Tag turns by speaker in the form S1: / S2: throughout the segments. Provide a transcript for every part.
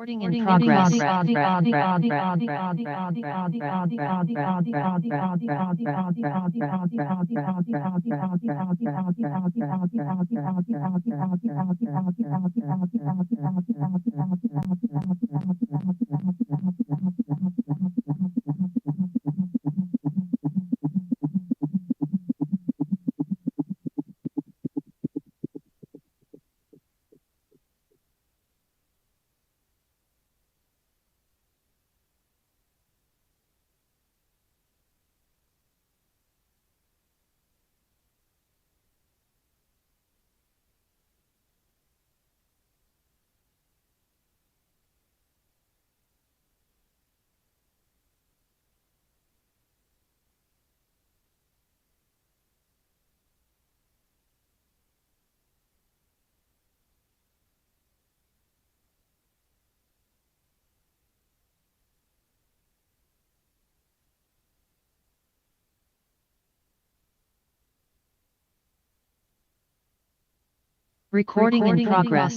S1: Recording in progress. Recording in progress.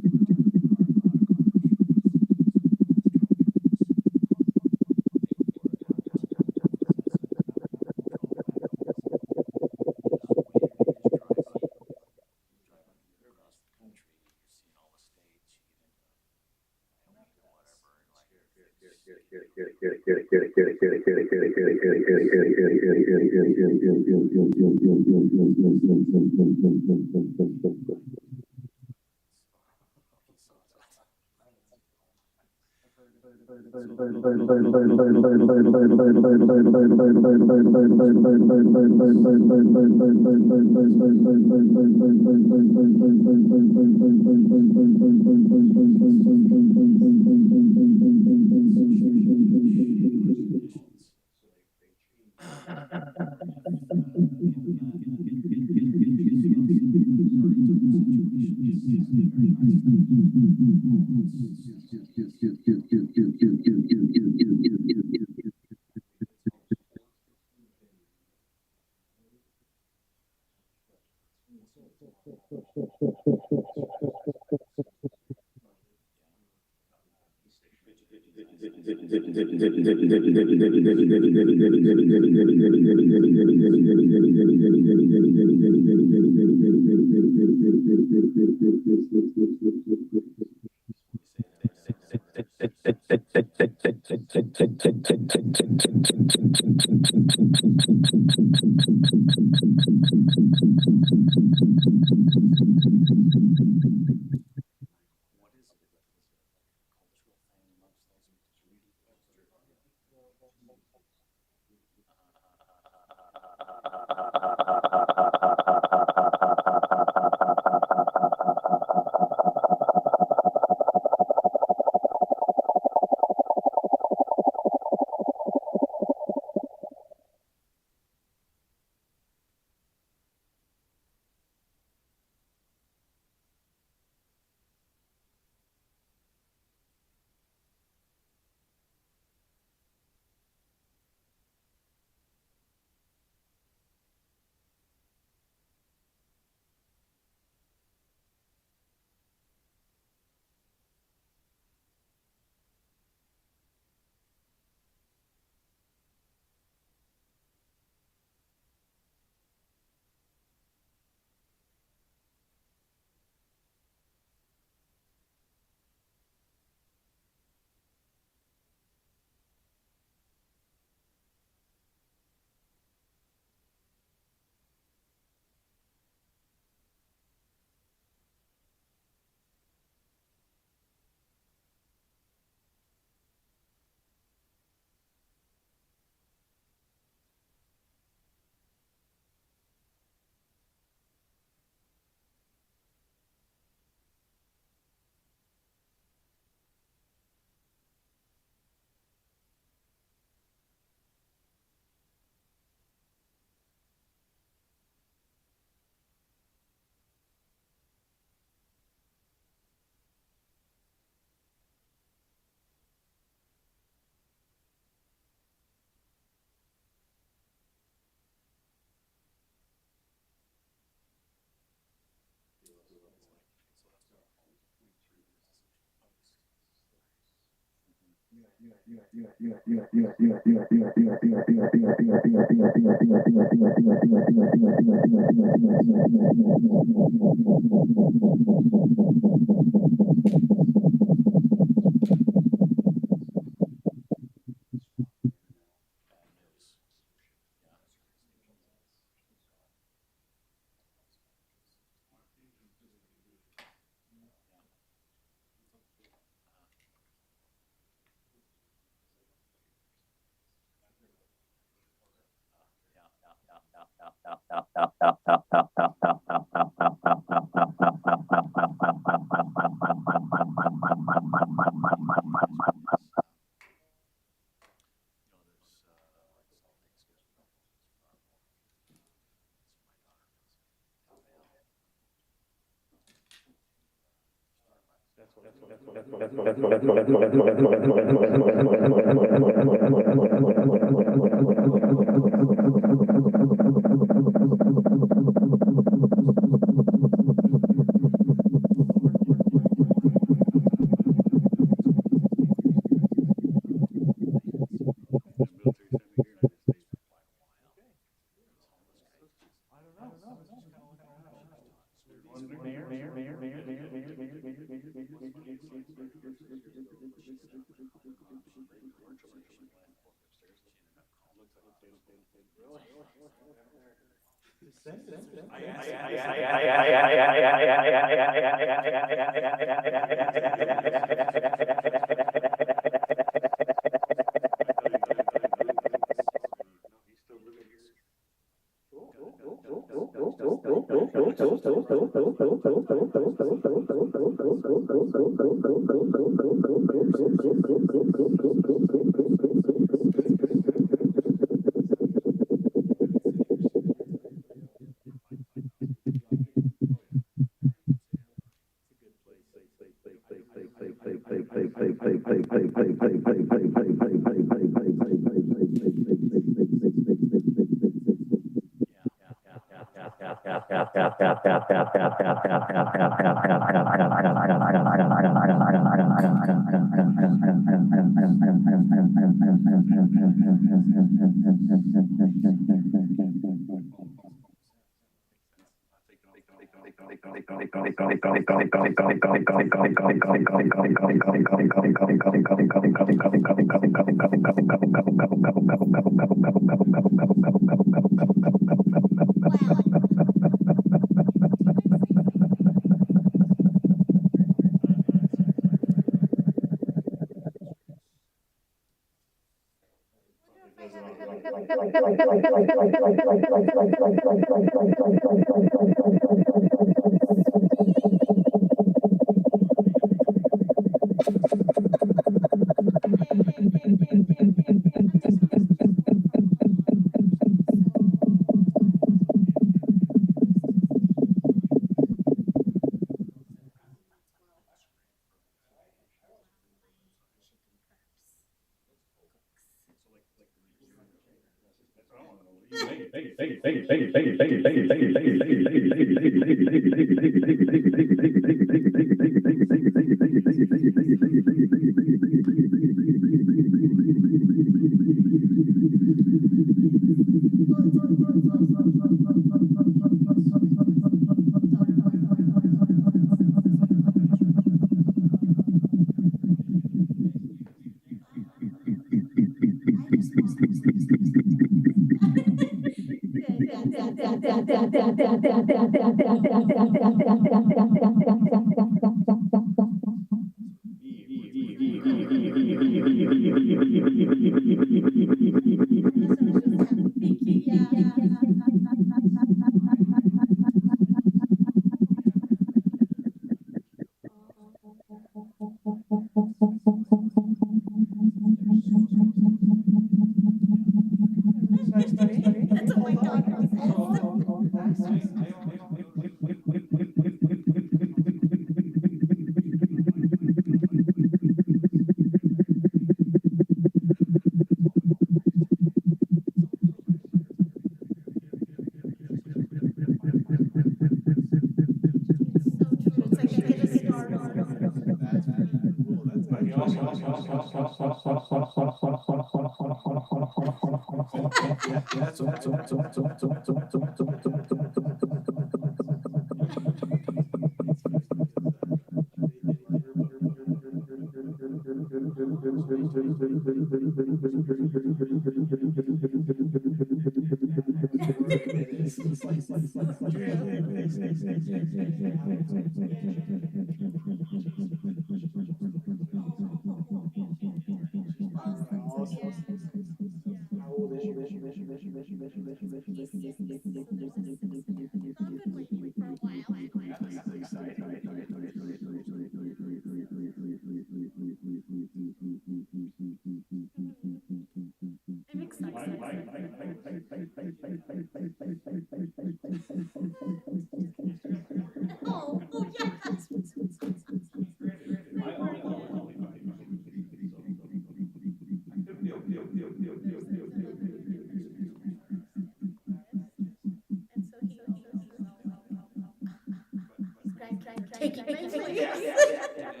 S2: Taking my place.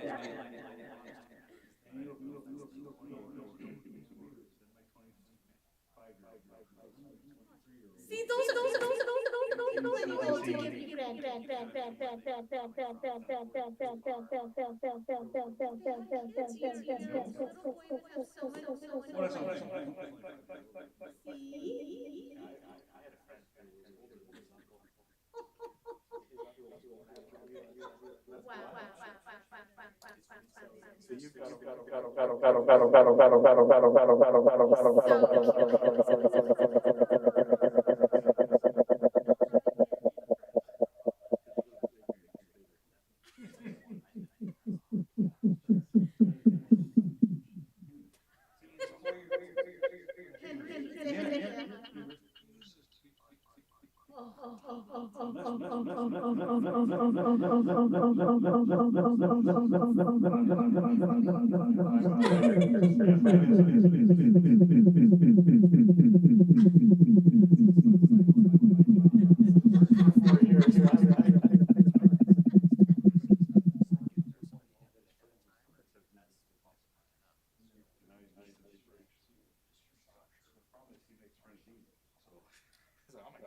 S2: See, those are people to give you credit.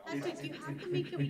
S2: Patrick, you have to make him.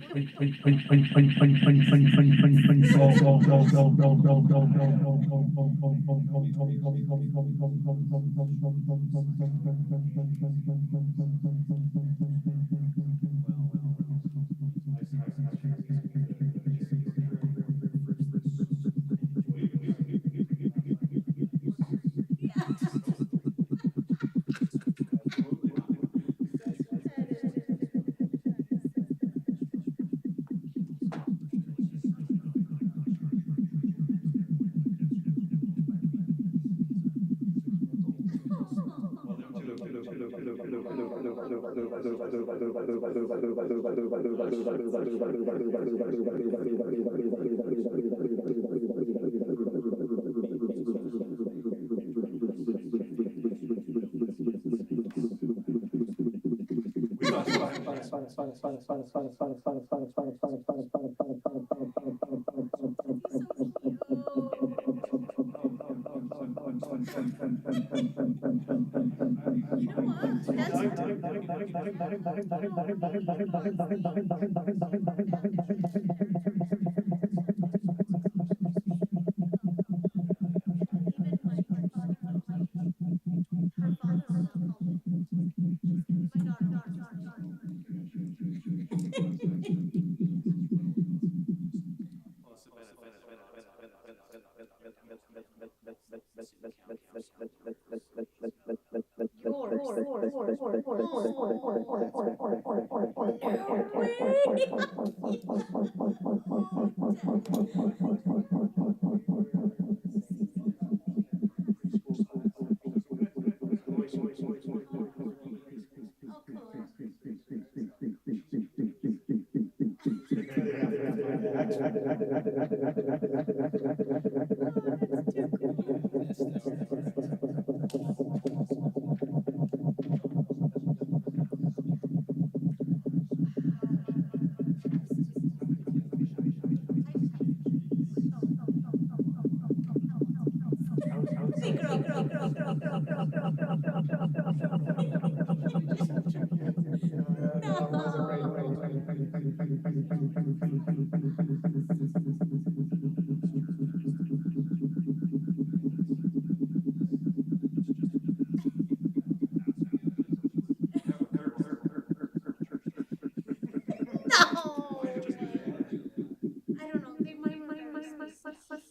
S2: I don't know. They might the first two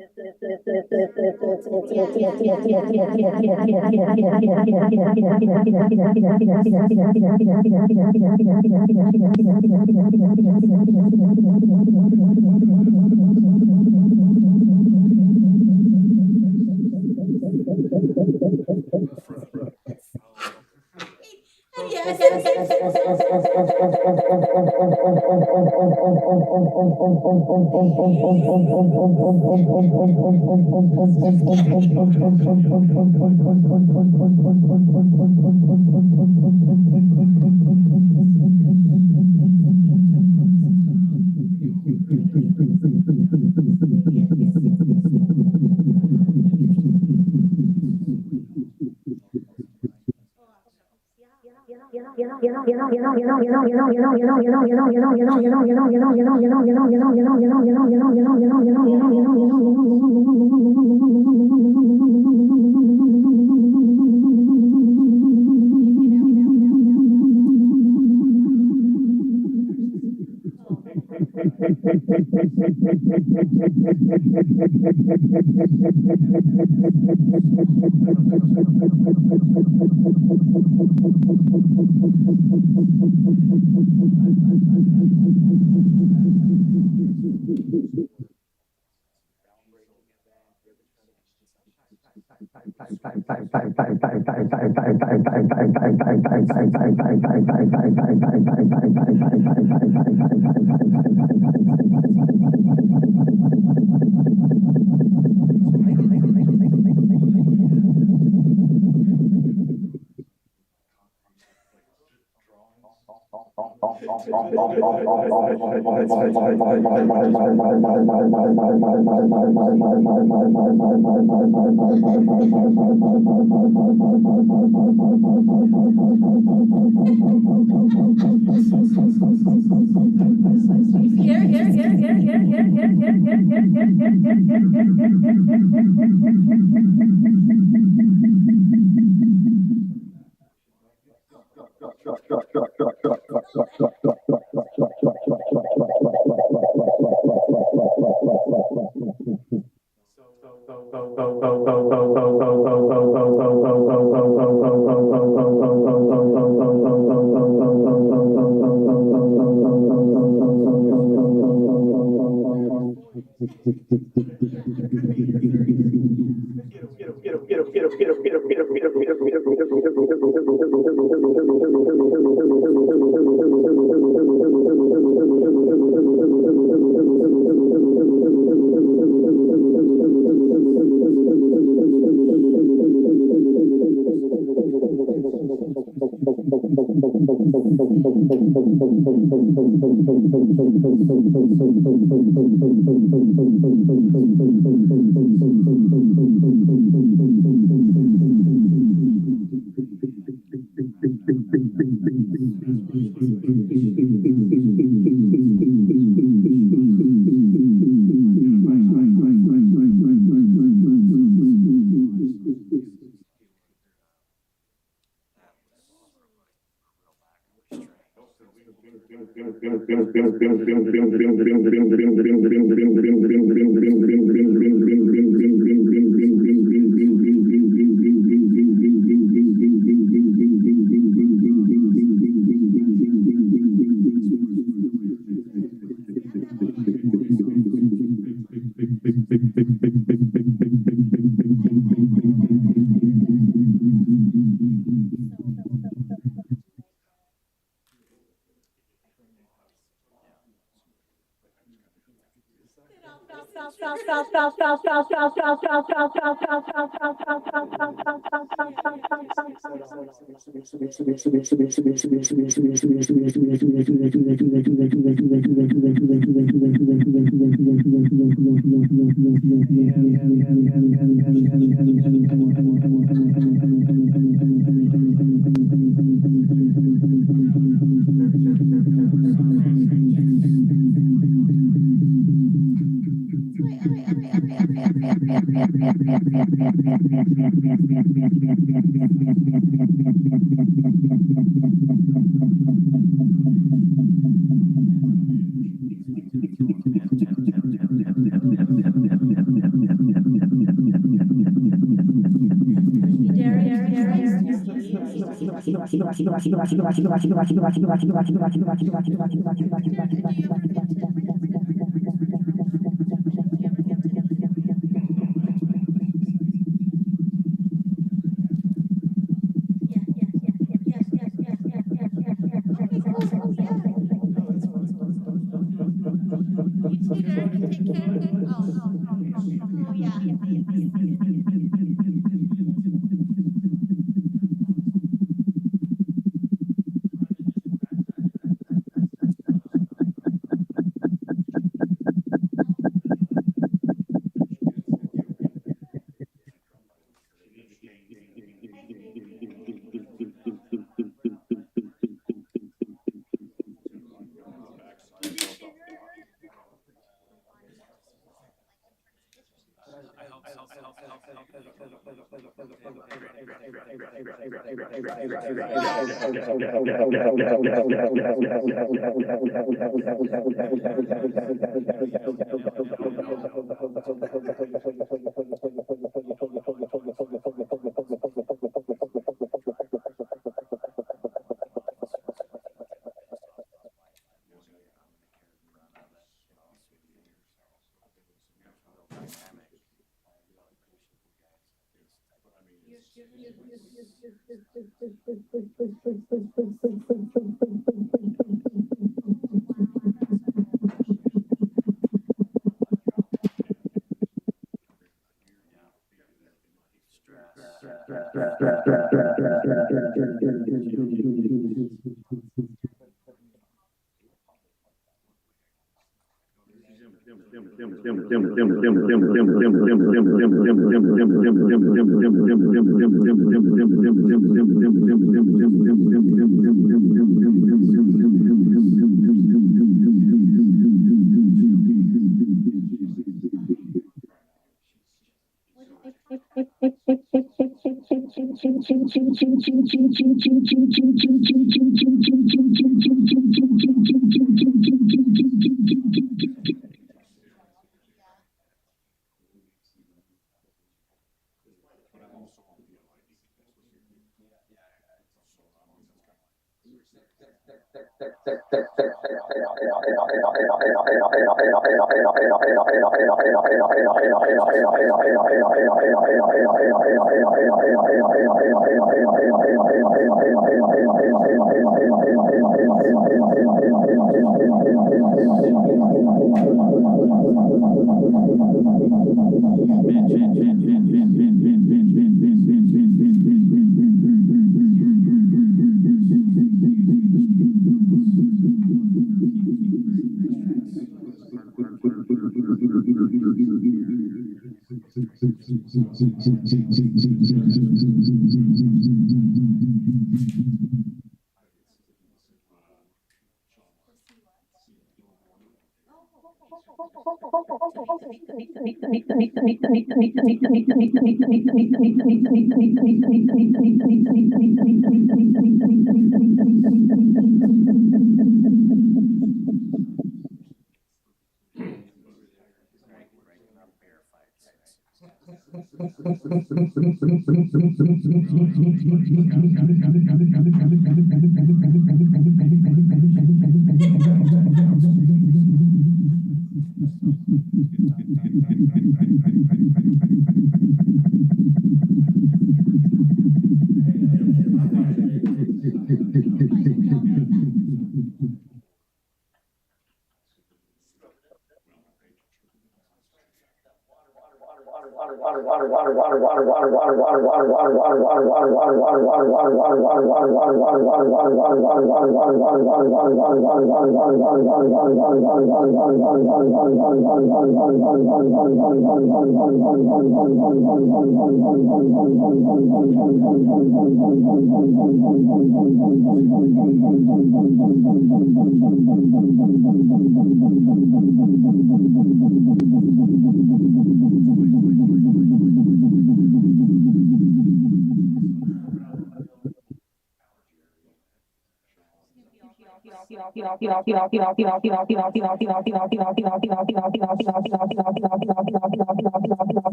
S2: is really close to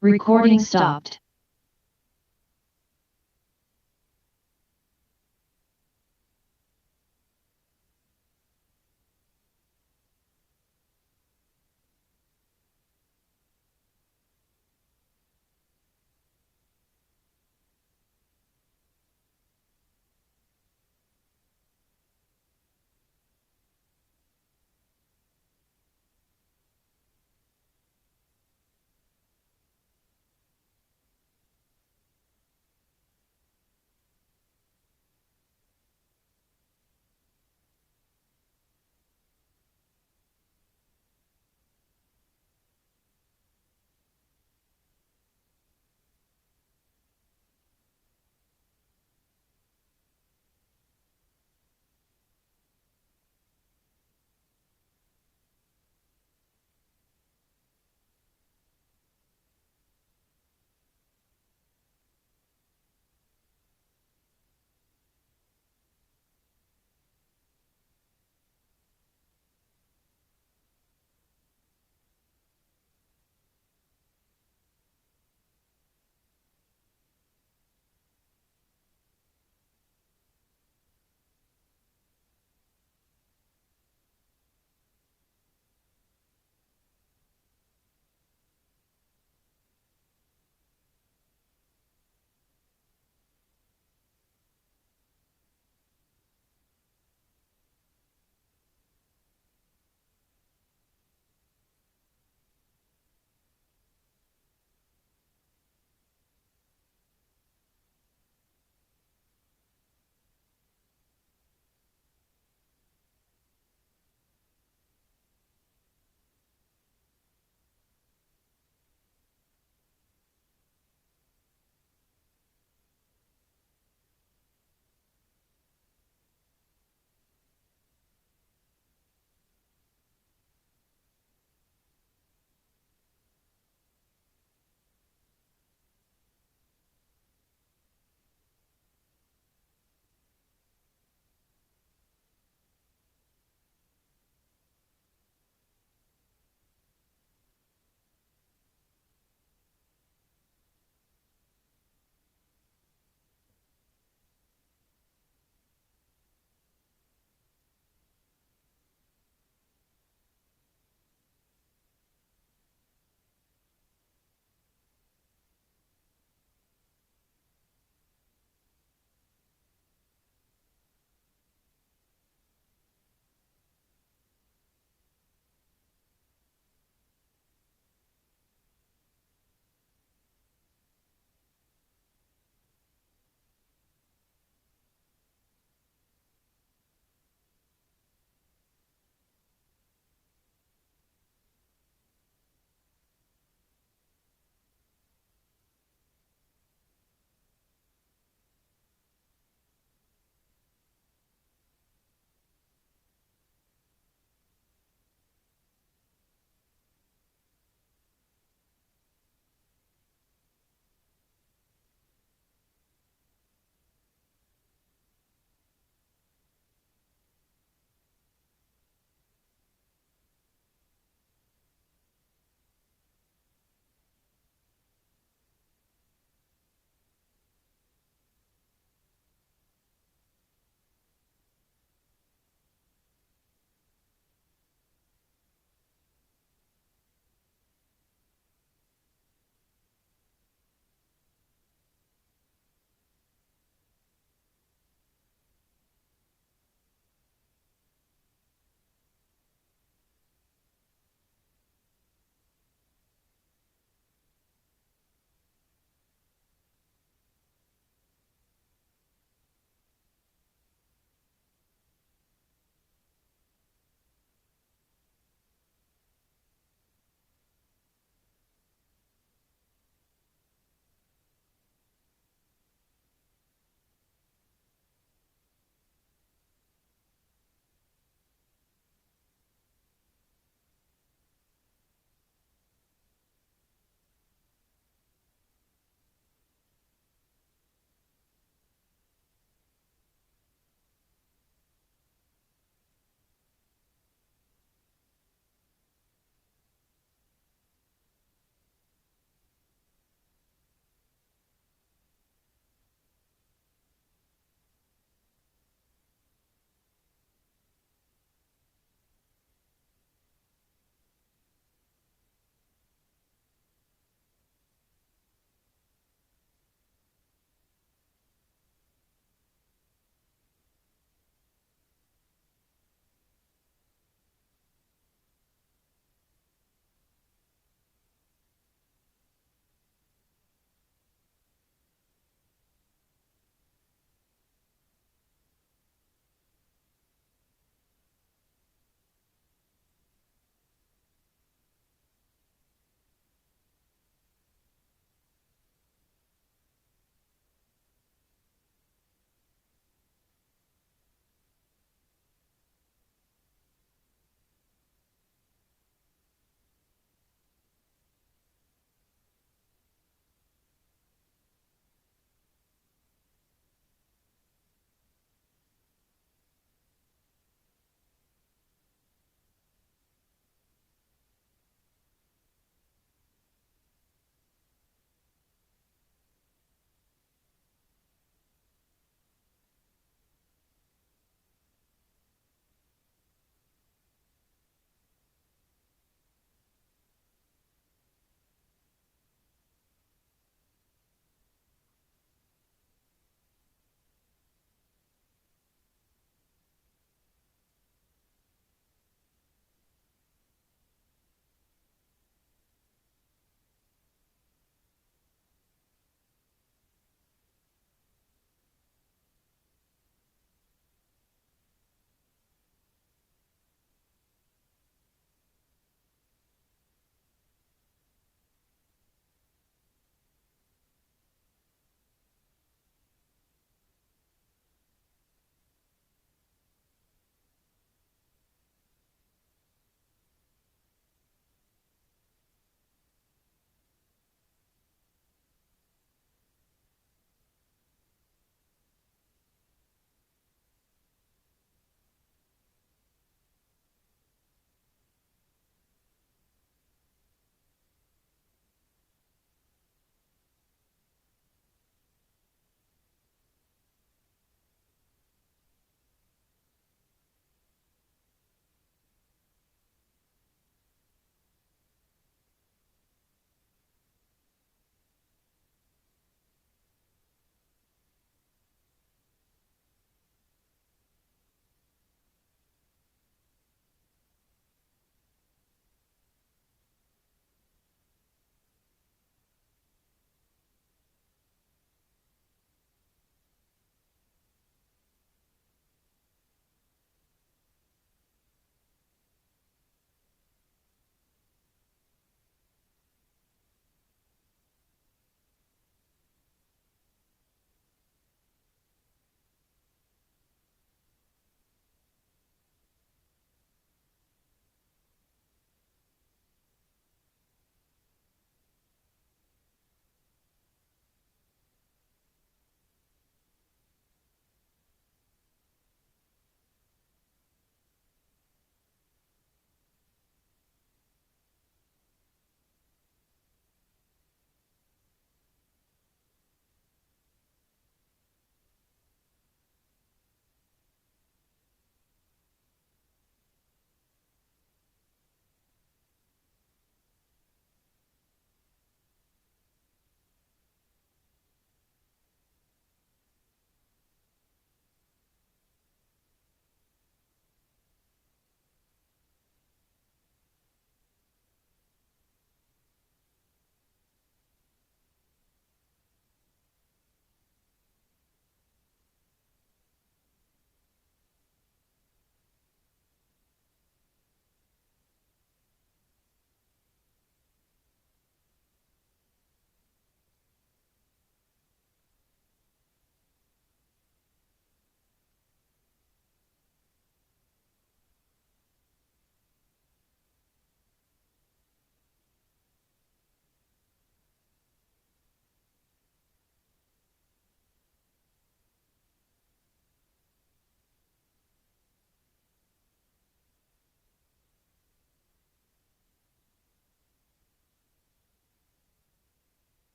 S1: Recording stopped.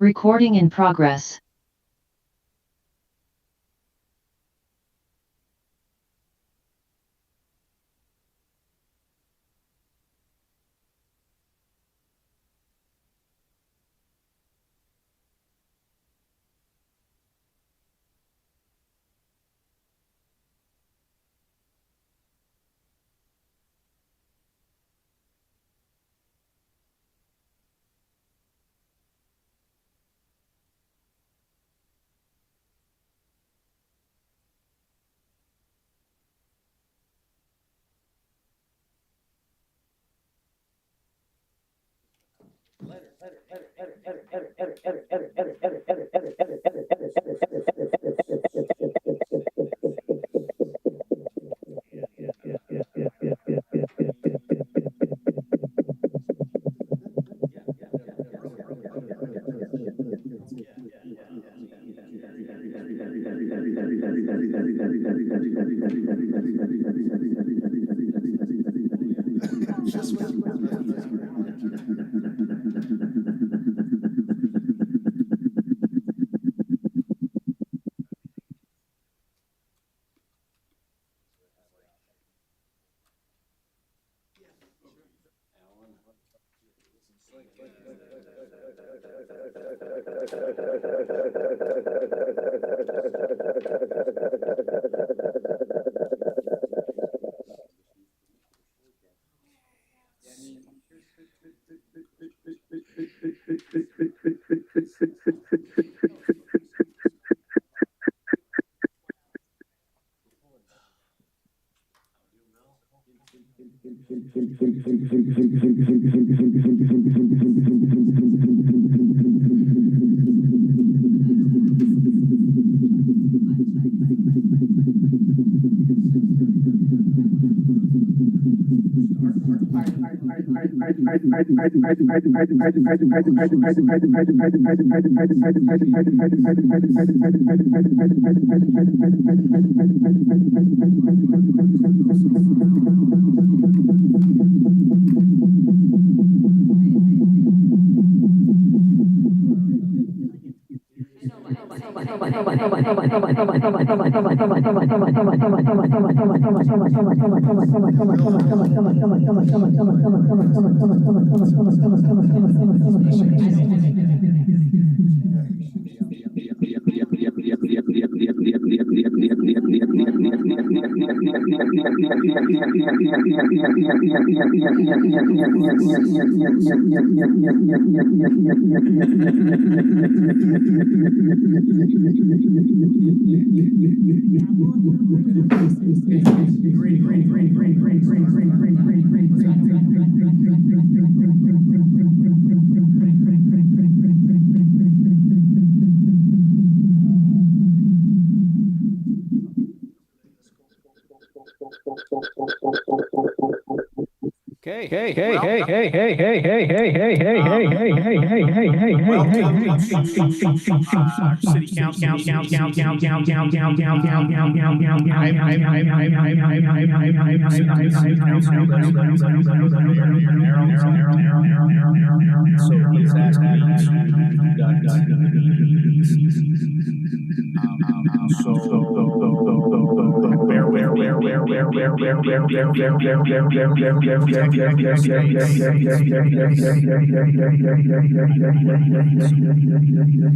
S1: Recording in progress.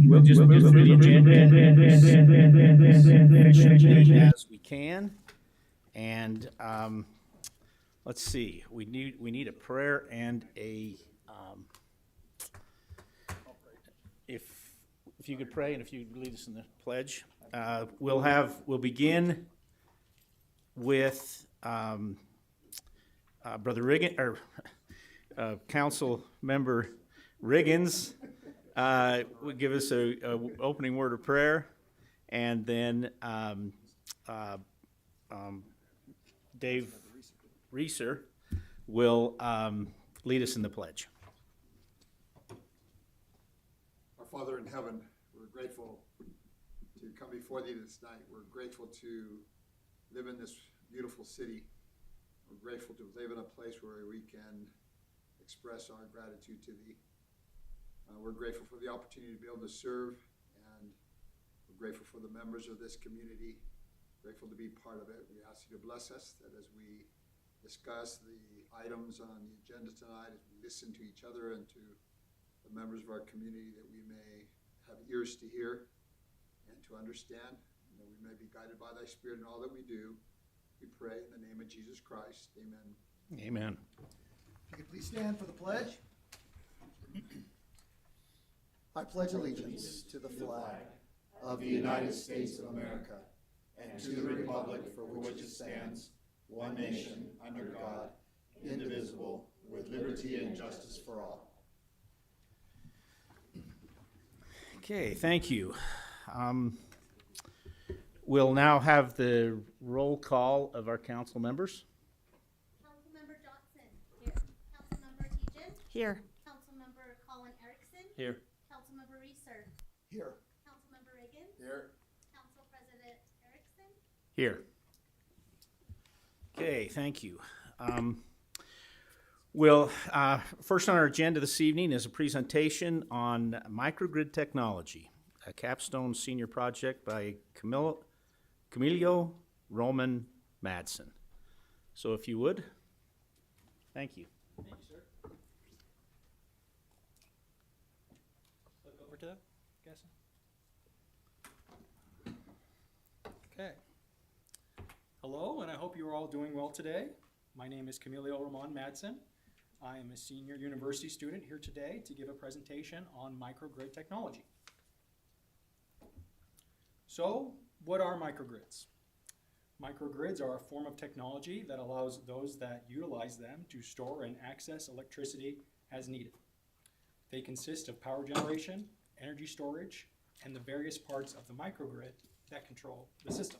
S3: We'll just move through the agenda as we can. And let's see, we need a prayer and a if you could pray and if you could lead us in the pledge. We'll begin with Brother Riggins, or Council Member Riggins would give us a opening word of prayer, and then Dave Reeser will lead us in the pledge.
S4: Our Father in heaven, we're grateful to come before thee this night. We're grateful to live in this beautiful city. We're grateful to live in a place where we can express our gratitude to thee. We're grateful for the opportunity to be able to serve, and we're grateful for the members of this community, grateful to be part of it. We ask you to bless us, that as we discuss the items on the agenda tonight, as we listen to each other and to the members of our community, that we may have ears to hear and to understand, and that we may be guided by thy Spirit in all that we do. We pray in the name of Jesus Christ. Amen.
S3: Amen.
S5: If you could please stand for the pledge. I pledge allegiance to the flag of the United States of America and to the republic for which it stands, one nation, under God, indivisible, with liberty and justice for all.
S3: Okay, thank you. We'll now have the roll call of our council members.
S2: Councilmember Johnson. Here. Councilmember Tejan.
S6: Here.
S2: Councilmember Colin Erickson.
S3: Here.
S2: Councilmember Reeser.
S5: Here.
S2: Councilmember Reagan.
S4: Here.
S2: Council President Erickson.
S3: Here. Okay, thank you. We'll, first on our agenda this evening is a presentation on microgrid technology, a capstone senior project by Camilio Roman Madsen. So if you would, thank you.
S7: Thank you, sir. Look over to that, Gaston. Okay. Hello, and I hope you are all doing well today. My name is Camilio Roman Madsen. I am a senior university student here today to give a presentation on microgrid technology. So, what are microgrids? Microgrids are a form of technology that allows those that utilize them to store and access electricity as needed. They consist of power generation, energy storage, and the various parts of the microgrid that control the system.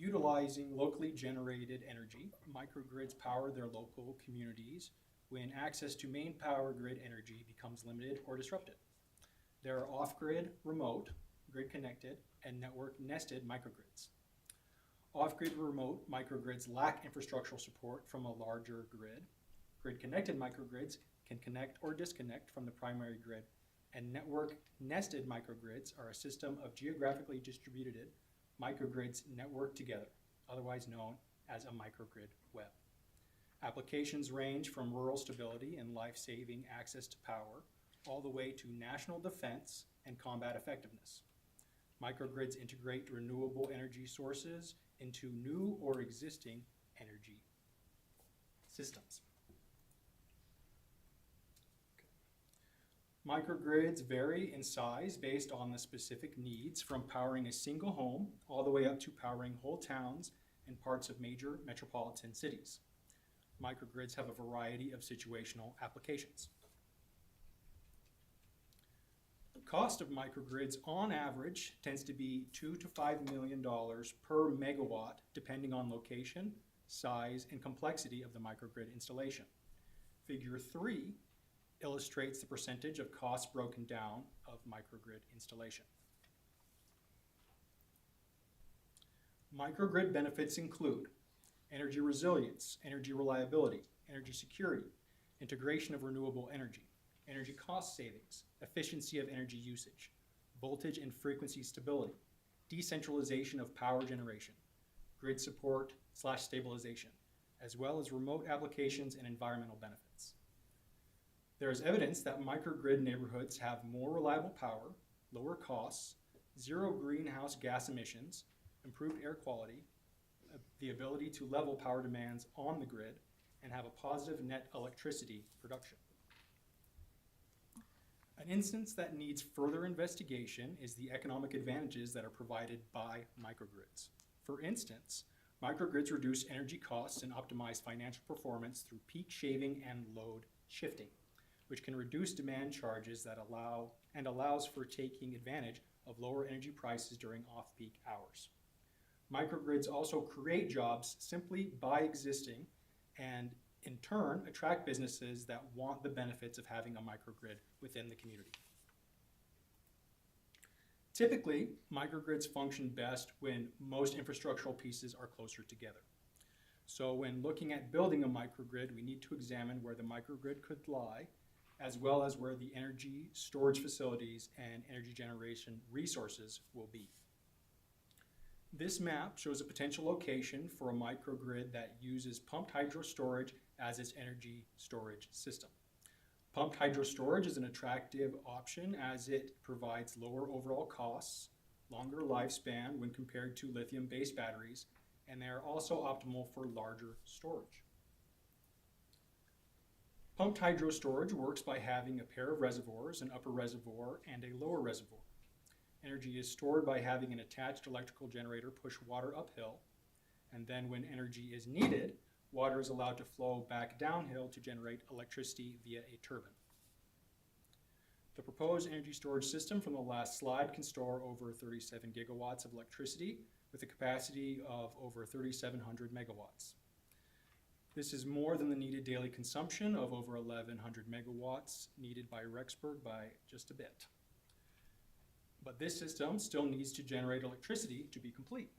S7: Utilizing locally generated energy, microgrids power their local communities when access to main power grid energy becomes limited or disrupted. There are off-grid, remote, grid-connected, and network-nested microgrids. Off-grid remote microgrids lack infrastructural support from a larger grid. Grid-connected microgrids can connect or disconnect from the primary grid, and network-nested microgrids are a system of geographically distributed microgrids networked together, otherwise known as a microgrid web. Applications range from rural stability and life-saving access to power, all the way to national defense and combat effectiveness. Microgrids integrate renewable energy sources into new or existing energy systems. Microgrids vary in size based on the specific needs, from powering a single home all the way up to powering whole towns and parts of major metropolitan cities. Microgrids have a variety of situational applications. The cost of microgrids on average tends to be $2 to $5 million per megawatt, depending on location, size, and complexity of the microgrid installation. Figure 3 illustrates the percentage of costs broken down of microgrid installation. Microgrid benefits include energy resilience, energy reliability, energy security, integration of renewable energy, energy cost savings, efficiency of energy usage, voltage and frequency stability, decentralization of power generation, grid support / stabilization, as well as remote applications and environmental benefits. There is evidence that microgrid neighborhoods have more reliable power, lower costs, zero greenhouse gas emissions, improved air quality, the ability to level power demands on the grid, and have a positive net electricity production. An instance that needs further investigation is the economic advantages that are provided by microgrids. For instance, microgrids reduce energy costs and optimize financial performance through peak shaving and load shifting, which can reduce demand charges that allows for taking advantage of lower energy prices during off-peak hours. Microgrids also create jobs simply by existing, and in turn attract businesses that want the benefits of having a microgrid within the community. Typically, microgrids function best when most infrastructural pieces are closer together. So when looking at building a microgrid, we need to examine where the microgrid could lie, as well as where the energy storage facilities and energy generation resources will be. This map shows a potential location for a microgrid that uses pumped hydro storage as its energy storage system. Pumped hydro storage is an attractive option as it provides lower overall costs, longer lifespan when compared to lithium-based batteries, and they are also optimal for larger storage. Pumped hydro storage works by having a pair of reservoirs, an upper reservoir and a lower reservoir. Energy is stored by having an attached electrical generator push water uphill, and then when energy is needed, water is allowed to flow back downhill to generate electricity via a turbine. The proposed energy storage system from the last slide can store over 37 gigawatts of electricity with a capacity of over 3,700 megawatts. This is more than the needed daily consumption of over 1,100 megawatts needed by Rexburg by just a bit. But this system still needs to generate electricity to be complete.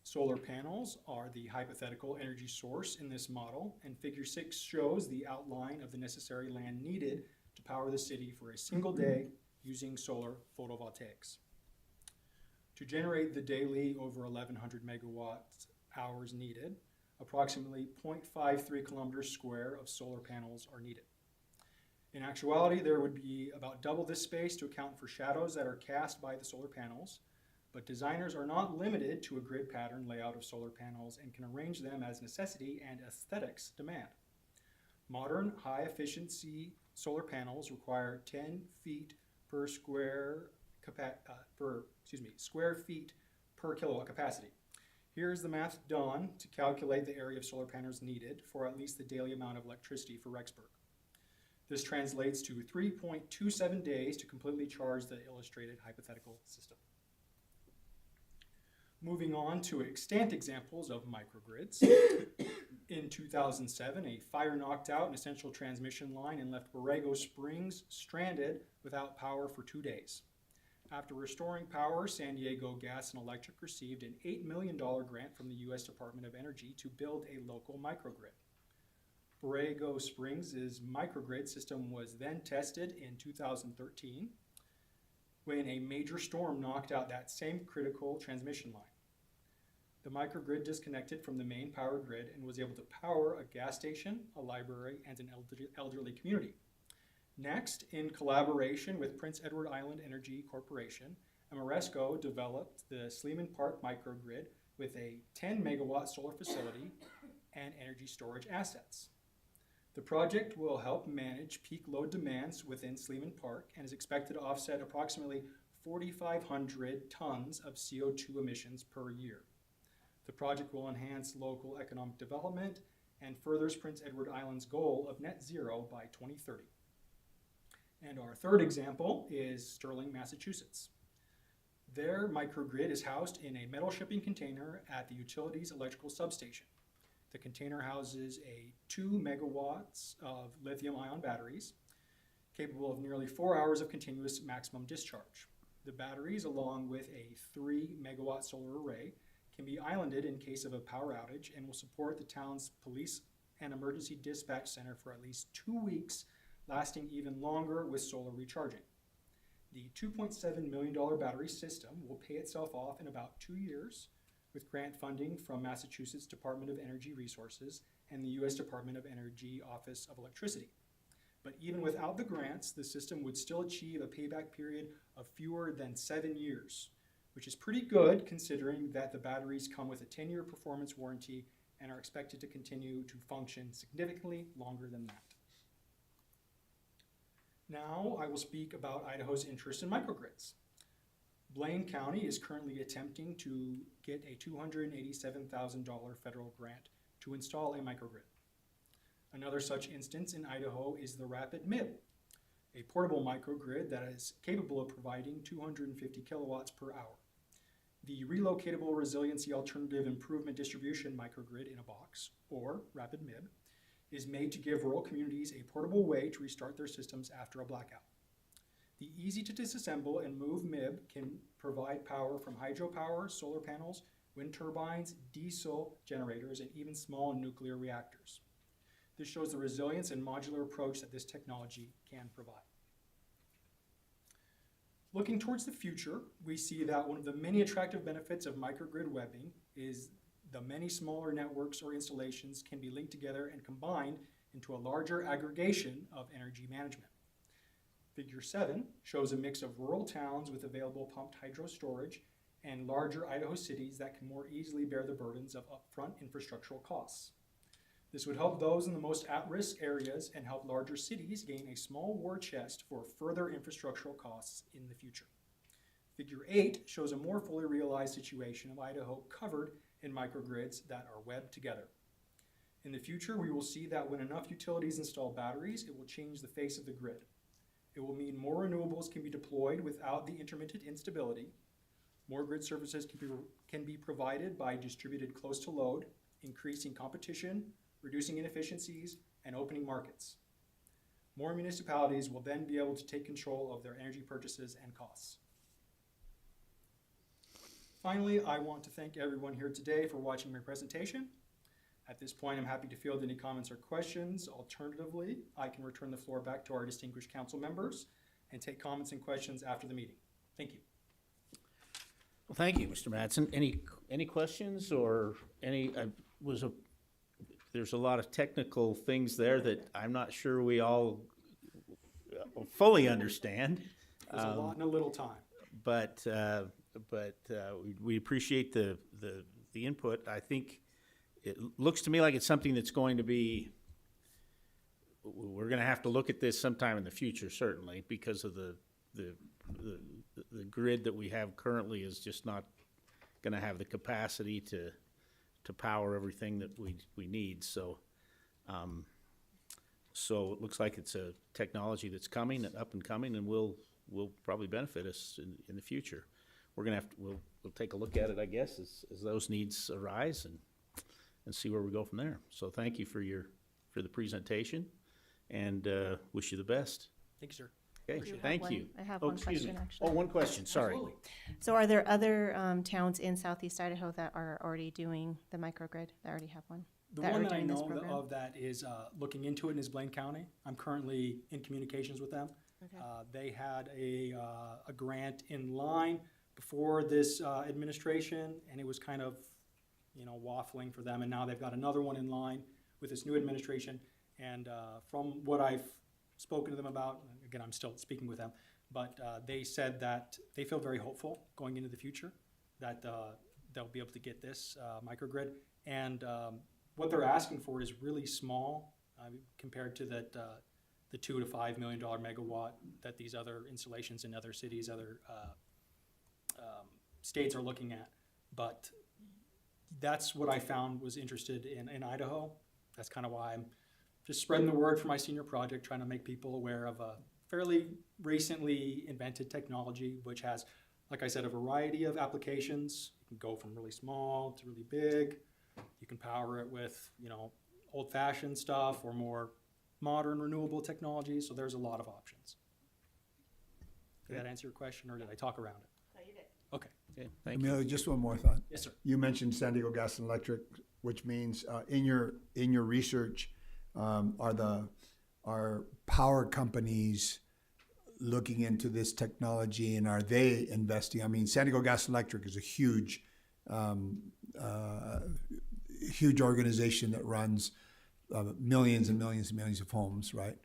S7: Solar panels are the hypothetical energy source in this model, and figure 6 shows the outline of the necessary land needed to power the city for a single day using solar photovoltaics. To generate the daily over 1,100 megawatt hours needed, approximately 0.53 kilometers square of solar panels are needed. In actuality, there would be about double this space to account for shadows that are cast by the solar panels, but designers are not limited to a grid pattern layout of solar panels and can arrange them as necessity and aesthetics demand. Modern high-efficiency solar panels require 10 feet per square feet per kilowatt capacity. Here's the math done to calculate the area of solar panels needed for at least the daily amount of electricity for Rexburg. This translates to 3.27 days to completely charge the illustrated hypothetical system. Moving on to extant examples of microgrids. In 2007, a fire knocked out an essential transmission line and left Borrego Springs stranded without power for 2 days. After restoring power, San Diego Gas and Electric received an $8 million grant from the U.S. Department of Energy to build a local microgrid. Borrego Springs' microgrid system was then tested in 2013 when a major storm knocked out that same critical transmission line. The microgrid disconnected from the main power grid and was able to power a gas station, a library, and an elderly community. Next, in collaboration with Prince Edward Island Energy Corporation, Amoresco developed the Sleeman Park microgrid with a 10 megawatt solar facility and energy storage assets. The project will help manage peak load demands within Sleeman Park and is expected to offset approximately 4,500 tons of CO2 emissions per year. The project will enhance local economic development and furthers Prince Edward Island's goal of net zero by 2030. And our third example is Sterling, Massachusetts. Their microgrid is housed in a metal shipping container at the utilities electrical substation. The container houses a 2 megawatts of lithium-ion batteries, capable of nearly 4 hours of continuous maximum discharge. The batteries, along with a 3 megawatt solar array, can be islanded in case of a power outage and will support the town's police and emergency dispatch center for at least 2 weeks, lasting even longer with solar recharging. The $2.7 million battery system will pay itself off in about 2 years with grant funding from Massachusetts Department of Energy Resources and the U.S. Department of Energy Office of Electricity. But even without the grants, the system would still achieve a payback period of fewer than 7 years, which is pretty good considering that the batteries come with a 10-year performance warranty and are expected to continue to function significantly longer than that. Now I will speak about Idaho's interest in microgrids. Blaine County is currently attempting to get a $287,000 federal grant to install a microgrid. Another such instance in Idaho is the Rapid MIB, a portable microgrid that is capable of providing 250 kilowatts per hour. The Relocatable Resiliency Alternative Improvement Distribution Microgrid in a Box, or Rapid MIB, is made to give rural communities a portable way to restart their systems after a blackout. The easy to disassemble and move MIB can provide power from hydropower, solar panels, wind turbines, diesel generators, and even small nuclear reactors. This shows the resilience and modular approach that this technology can provide. Looking towards the future, we see that one of the many attractive benefits of microgrid webbing is the many smaller networks or installations can be linked together and combined into a larger aggregation of energy management. Figure 7 shows a mix of rural towns with available pumped hydro storage and larger Idaho cities that can more easily bear the burdens of upfront infrastructural costs. This would help those in the most at-risk areas and help larger cities gain a small war chest for further infrastructural costs in the future. Figure 8 shows a more fully realized situation of Idaho covered in microgrids that are webbed together. In the future, we will see that when enough utilities install batteries, it will change the face of the grid. It will mean more renewables can be deployed without the intermittent instability. More grid services can be provided by distributed close to load, increasing competition, reducing inefficiencies, and opening markets. More municipalities will then be able to take control of their energy purchases and costs. Finally, I want to thank everyone here today for watching my presentation. At this point, I'm happy to field any comments or questions. Alternatively, I can return the floor back to our distinguished council members and take comments and questions after the meeting. Thank you.
S3: Well, thank you, Mr. Madsen. Any questions or any, there's a lot of technical things there that I'm not sure we all fully understand.
S7: There's a lot in a little time.
S3: But we appreciate the input. I think it looks to me like it's something that's going to be, we're going to have to look at this sometime in the future, certainly, because of the grid that we have currently is just not going to have the capacity to power everything that we need. So it looks like it's a technology that's coming, up and coming, and will probably benefit us in the future. We're gonna have to, we'll take a look at it, I guess, as those needs arise and see where we go from there. So thank you for the presentation, and wish you the best.
S7: Thank you, sir.
S3: Okay,
S6: I have
S3: thank
S6: one-
S3: you.
S6: I have
S3: Oh,
S6: one
S3: excuse me.
S6: question, actually.
S3: Oh, one question, sorry.
S7: Absolutely.
S6: So are there other towns in southeast Idaho that are already doing the microgrid, that already have one?
S7: The
S6: that
S7: one
S6: are
S7: that I
S6: doing this
S7: know
S6: program?
S7: of that is looking into it is Blaine County. I'm currently in communications with them.
S6: Okay.
S7: They had a grant in line before this administration, and it was kind of, waffling for them. And now they've got another one in line with this new administration. And from what I've spoken to them about, again, I'm still speaking with them, but they said that they feel very hopeful going into the future that they'll be able to get this microgrid. And what they're asking for is really small compared to the $2 to $5 million megawatt that these other installations in other cities, other states are looking at. But that's what I found was interested in Idaho. That's kind of why I'm just spreading the word for my senior project, trying to make people aware of a fairly recently invented technology, which has, like I said, a variety of applications. You can go from really small to really big. You can power it with, old-fashioned stuff or more modern renewable technologies. So there's a lot of options. Did that answer your question, or did I talk around it?
S6: No, you did.
S7: Okay.
S3: Okay, thank you.
S4: Amelia, just one more thought.
S7: Yes, sir.
S4: You mentioned San Diego Gas and Electric, which means in your research, are power companies looking into this technology, and are they investing? I mean, San Diego Gas and Electric is a huge organization that runs millions and millions and millions of homes, right?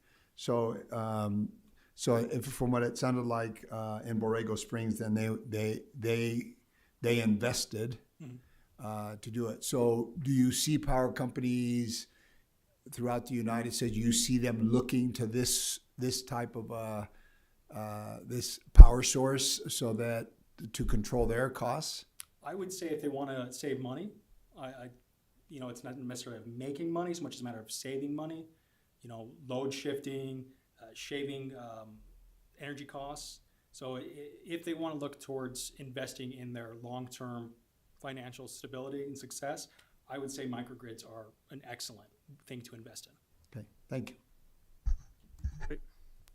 S4: So, if, from what it sounded like in Borrego Springs, then they invested to do it. So, do you see power companies throughout the United States? Do you see them looking to this type of this power source so that to control their costs?
S7: I would say if they want to save money, it's not necessarily of making money so much as a matter of saving money. Load shifting, shaving energy costs. So if they want to look towards investing in their long-term financial stability and success, I would say microgrids are an excellent thing to invest in.
S4: Okay, thank you.
S3: Great.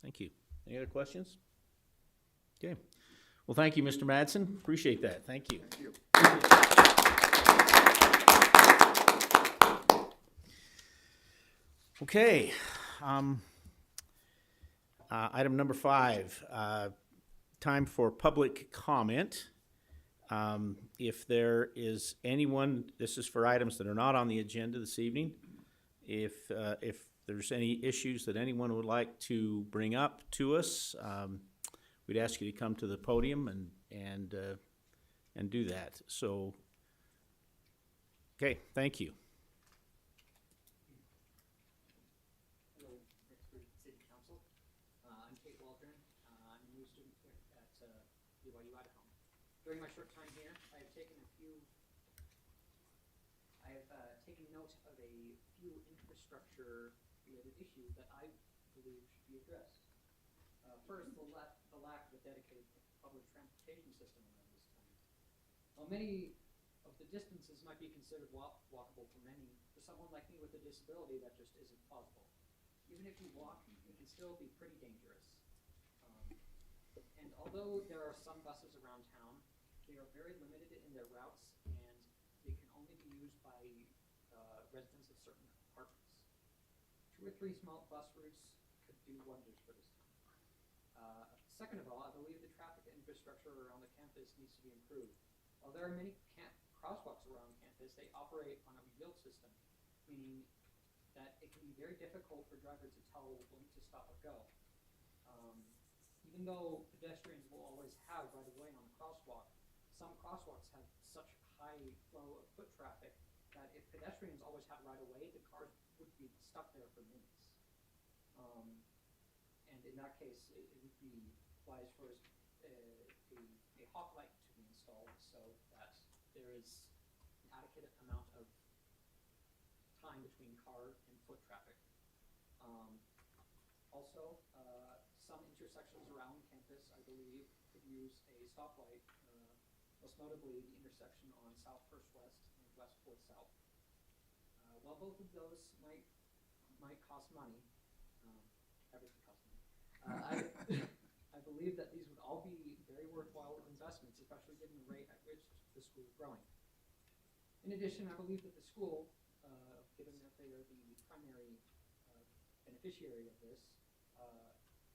S3: Thank you. Any other questions? Okay. Well, thank you, Mr. Madsen. Appreciate that. Thank you.
S4: Thank you.
S3: Okay. Item number 5, time for public comment. If there is anyone, this is for items that are not on the agenda this evening. If there's any issues that anyone would like to bring up to us, we'd ask you to come to the podium and do that. So, okay, thank you.
S8: Hello, Rexburg City Council. I'm Kate Waldron. I'm a new student here at BYU Idaho. During my short time here, I have taken note of a few infrastructure-related issues that I believe should be addressed. First, the lack of a dedicated public transportation system around this town. While many of the distances might be considered walkable for many, for someone like me with a disability, that just isn't possible. Even if you walk, it can still be pretty dangerous. And although there are some buses around town, they are very limited in their routes, and they can only be used by residents of certain apartments. 2 or 3 small bus routes could do wonders for this town. Second of all, I believe the traffic infrastructure around the campus needs to be improved. While there are many crosswalks around campus, they operate on a wheeled system, meaning that it can be very difficult for drivers to tell when to stop or go. Even though pedestrians will always have right of way on the crosswalk, some crosswalks have such high flow of foot traffic that if pedestrians always had right of way, the cars would be stuck there for minutes. And in that case, it would be wise for a hawk light to be installed so that there is an adequate amount of time between car and foot traffic. Also, some intersections around campus, I believe, could use a stoplight, most notably the intersection on South First West and West Fourth South. While both of those might cost money, everything costs money. I believe that these would all be very worthwhile investments, especially given the rate at which the school is growing. In addition, I believe that the school, given that they are the primary beneficiary of this,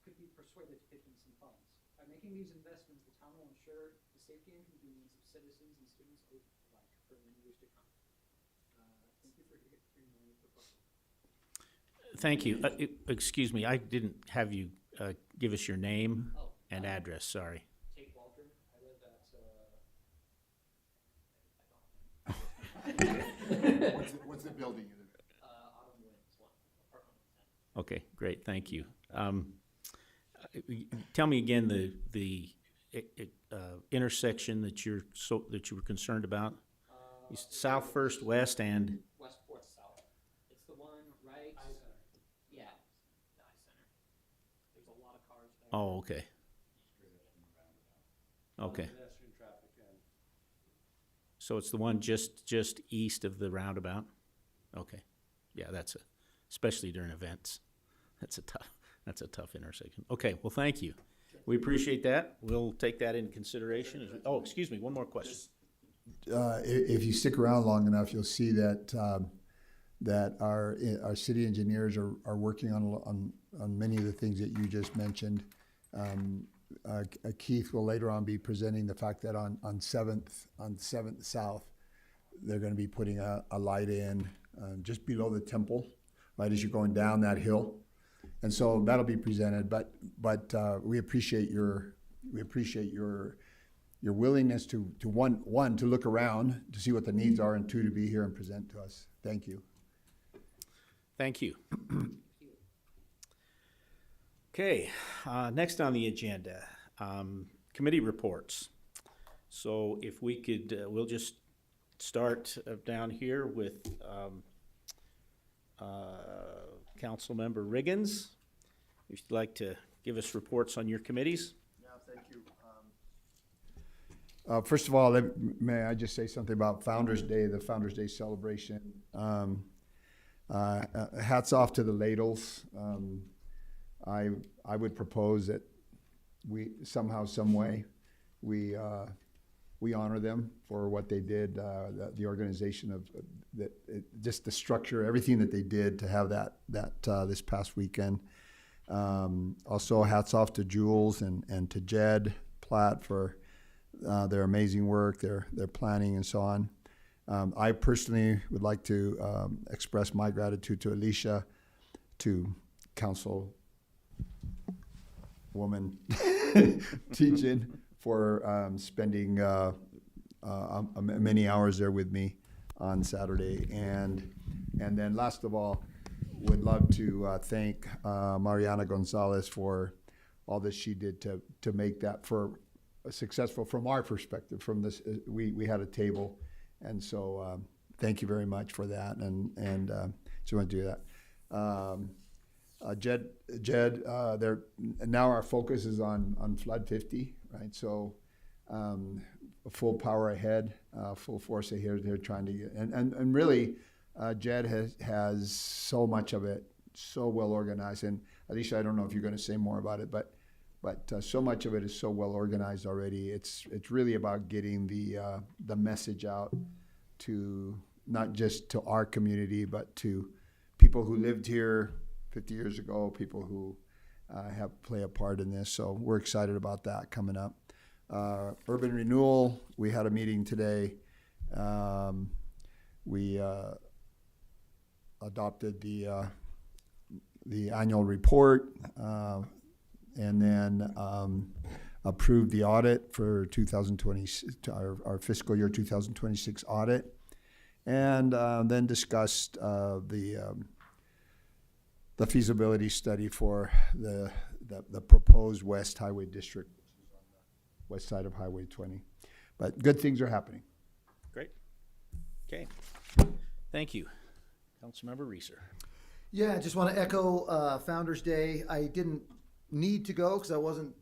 S8: could be persuaded to pitch in some funds. By making these investments, the town will ensure the safety and convenience of citizens and students alike for many years to come. Thank you for hearing my proposal.
S3: Thank you. Excuse me, I didn't have you give us your name and address, sorry.
S8: Kate Waldron. I live at
S4: What's the building you live in?
S8: Autumn Williams 1, apartment 10.
S3: Okay, great, thank you. Tell me again the intersection that you were concerned about. South First West and
S8: West Fourth South. It's the one right. Yeah, the eye center. There's a lot of cars there.
S3: oh, okay. Okay.
S9: Pedestrian traffic and
S3: So it's the one just east of the roundabout. Okay, yeah, especially during events. That's a tough intersection. Okay, well, thank you. We appreciate that. We'll take that into consideration. Excuse me, one more question.
S4: If you stick around long enough, you'll see that that our city engineers are working on many of the things that you just mentioned. Keith will later on be presenting the fact that on 7th South, they're going to be putting a light in just below the temple, right as you're going down that hill, and so that'll be presented. But we appreciate your willingness to one to look around to see what the needs are, and 2 to be here and present to us. Thank you.
S3: Thank you. Okay, next on the agenda, committee reports. So if we could, we'll just start down here with Councilmember Riggins. If you'd like to give us reports on your committees.
S4: Yeah, thank you. First of all, may I just say something about Founders Day, the Founders Day celebration. Hats off to the Ladles. I would propose that we somehow, some way, we we honor them for what they did, the organization of just the structure, everything that they did to have that this past weekend. Also, hats off to Jules and to Jed Platt for their amazing work, their planning, and so on. I personally would like to express my gratitude to Alicia, to Council Woman teaching for spending many hours there with me on Saturday, and then last of all, would love to thank Mariana Gonzalez for all that she did to make that for successful from our perspective. From this, we had a table, and so thank you very much for that, and so I want to do that. Jed, there now our focus is on Flood 50, right? So full power ahead, full force ahead. They're trying to get, and really, Jed has so much of it, so well organized. And Alicia, I don't know if you're going to say more about it, but so much of it is so well organized already. It's really about getting the message out to not just to our community, but to people who lived here 50 years ago, people who play a part in this. So we're excited about that coming up. Urban renewal, we had a meeting today. We adopted the annual report, and then approved the audit for 2020, our fiscal year 2026 audit, and then discussed the feasibility study for the proposed West Highway District, west side of Highway 20. But good things are happening.
S3: Great. Okay. Thank you. Councilmember Reeser.
S5: Yeah, I just want to echo Founders Day. I didn't need to go because I wasn't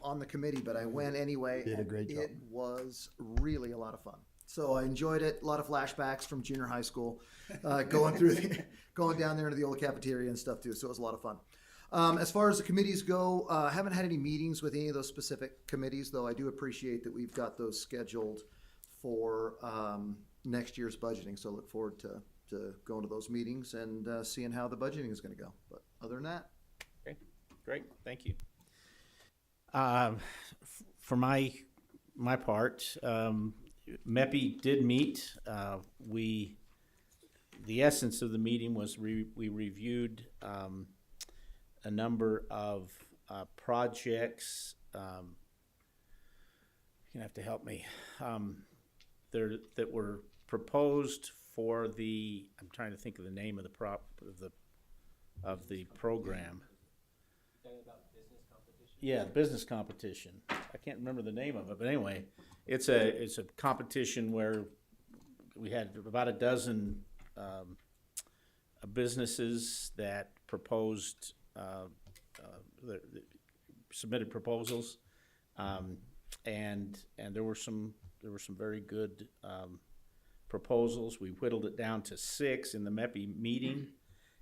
S5: on the committee, but I went anyway.
S4: Did a great job.
S5: It was really a lot of fun. So I enjoyed it. A lot of flashbacks from junior high school, going down there into the old cafeteria and stuff too. So it was a lot of fun. As far as the committees go, I haven't had any meetings with any of those specific committees, though I do appreciate that we've got those scheduled for next year's budgeting. So I look forward to going to those meetings and seeing how the budgeting is going to go. But other than that,
S3: Okay, great, thank you. For my part, MEPI did meet. The essence of the meeting was we reviewed a number of projects. You're gonna have to help me. That were proposed for I'm trying to think of the name of the program. Yeah, business competition. I can't remember the name of it, but anyway, it's a competition where we had about a dozen businesses that proposed submitted proposals, and there were some very good proposals. We whittled it down to 6 in the MEPI meeting,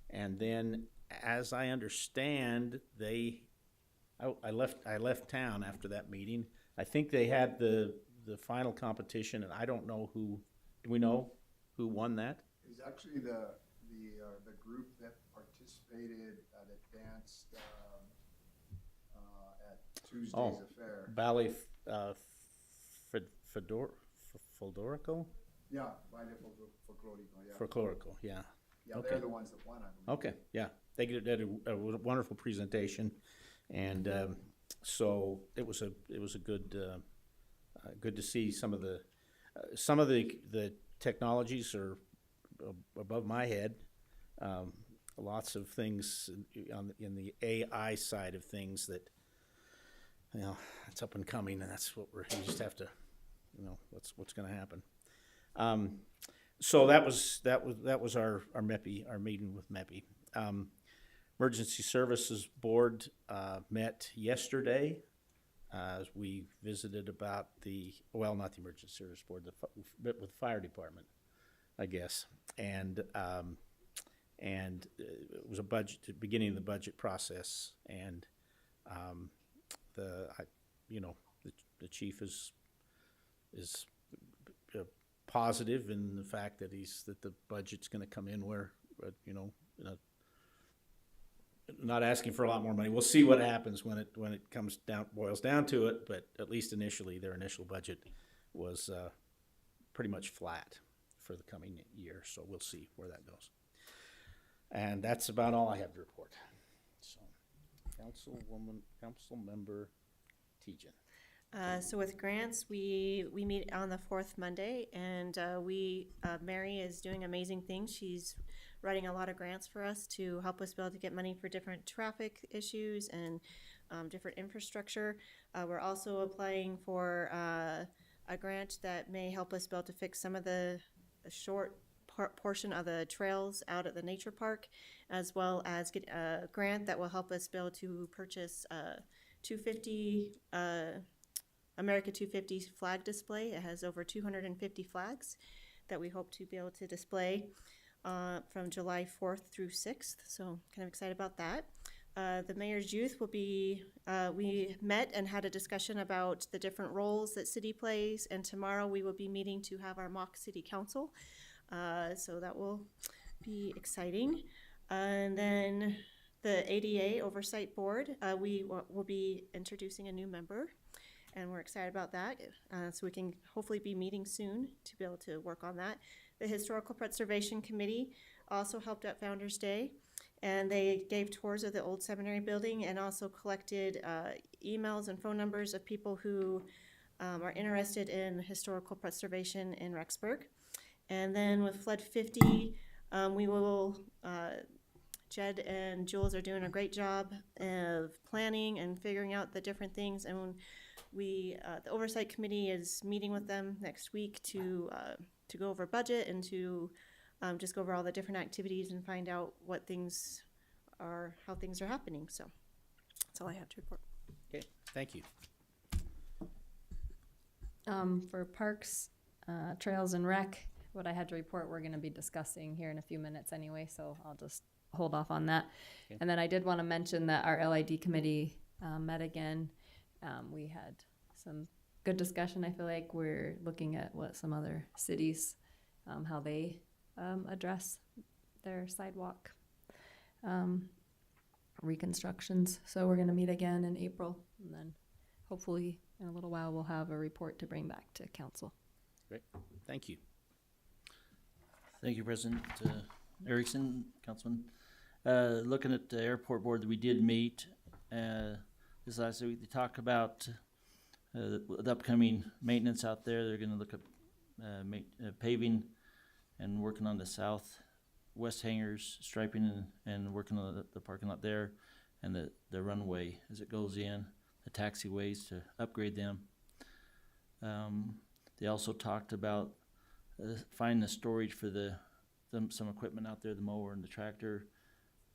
S3: and then, as I understand, I left town after that meeting. I think they had the final competition, and I don't know who. Do we know who won that?
S4: It's actually the group that participated at Advanced at Tuesday's affair.
S3: Ballet Fedorico?
S4: Yeah, Baile Folklorico, yeah.
S3: Folklorico, yeah.
S4: Yeah,
S3: Okay.
S4: they're the ones that won, I believe.
S3: Okay, yeah. They did a wonderful presentation, and so it was a good to see some of the technologies are above my head. Lots of things in the AI side of things that, it's up and coming, and that's what you just have to, what's going to happen. So that was our MEPI, our meeting with MEPI. Emergency Services Board met yesterday. We visited about not the Emergency Service Board, with the fire department, I guess, and it was the beginning of the budget process, and the chief is is positive in the fact that that the budget's gonna come in where, you know, not asking for a lot more money. We'll see what happens when it boils down to it, but at least initially, their initial budget was pretty much flat for the coming year, so we'll see where that goes. And that's about all I have to report. So, Council Member Tejan.
S6: So with grants, we meet on the fourth Monday, and Mary is doing amazing things. She's writing a lot of grants for us to help us be able to get money for different traffic issues and different infrastructure. We're also applying for a grant that may help us be able to fix some of the short portion of the trails out at the nature park, as well as get a grant that will help us be able to purchase 250 America 250 flag display. It has over 250 flags that we hope to be able to display from July 4th through 6th. So kind of excited about that. The mayor's youth will be, we met and had a discussion about the different roles that city plays, and tomorrow we will be meeting to have our mock city council. So that will be exciting. And then the ADA Oversight Board, we will be introducing a new member, and we're excited about that. So we can hopefully be meeting soon to be able to work on that. The Historical Preservation Committee also helped at Founders Day, and they gave tours of the old seminary building and also collected emails and phone numbers of people who are interested in historical preservation in Rexburg. And then with Flood 50, we will, Jed and Jules are doing a great job of planning and figuring out the different things. And the Oversight Committee is meeting with them next week to go over budget and to just go over all the different activities and find out how things are happening. So that's all I have to report.
S3: Okay, thank you.
S9: For parks, trails and rec, what I had to report, we're gonna be discussing here in a few minutes anyway, so I'll just hold off on that.
S3: Okay.
S9: And then I did wanna mention that our LID committee, met again. We had some good discussion. I feel like we're looking at what some other cities, how they, address their sidewalk, reconstructions. So we're gonna meet again in April, and then hopefully in a little while we'll have a report to bring back to council.
S3: Great, thank you.
S10: Thank you, President Erickson, Councilman. Looking at the airport board, we did meet this last week. They talk about the upcoming maintenance out there. They're going to look at paving and working on the southwest hangars, striping and working on the parking lot there, and the runway as it goes in, the taxiways to upgrade them. They also talked about finding the storage for some equipment out there, the mower and the tractor.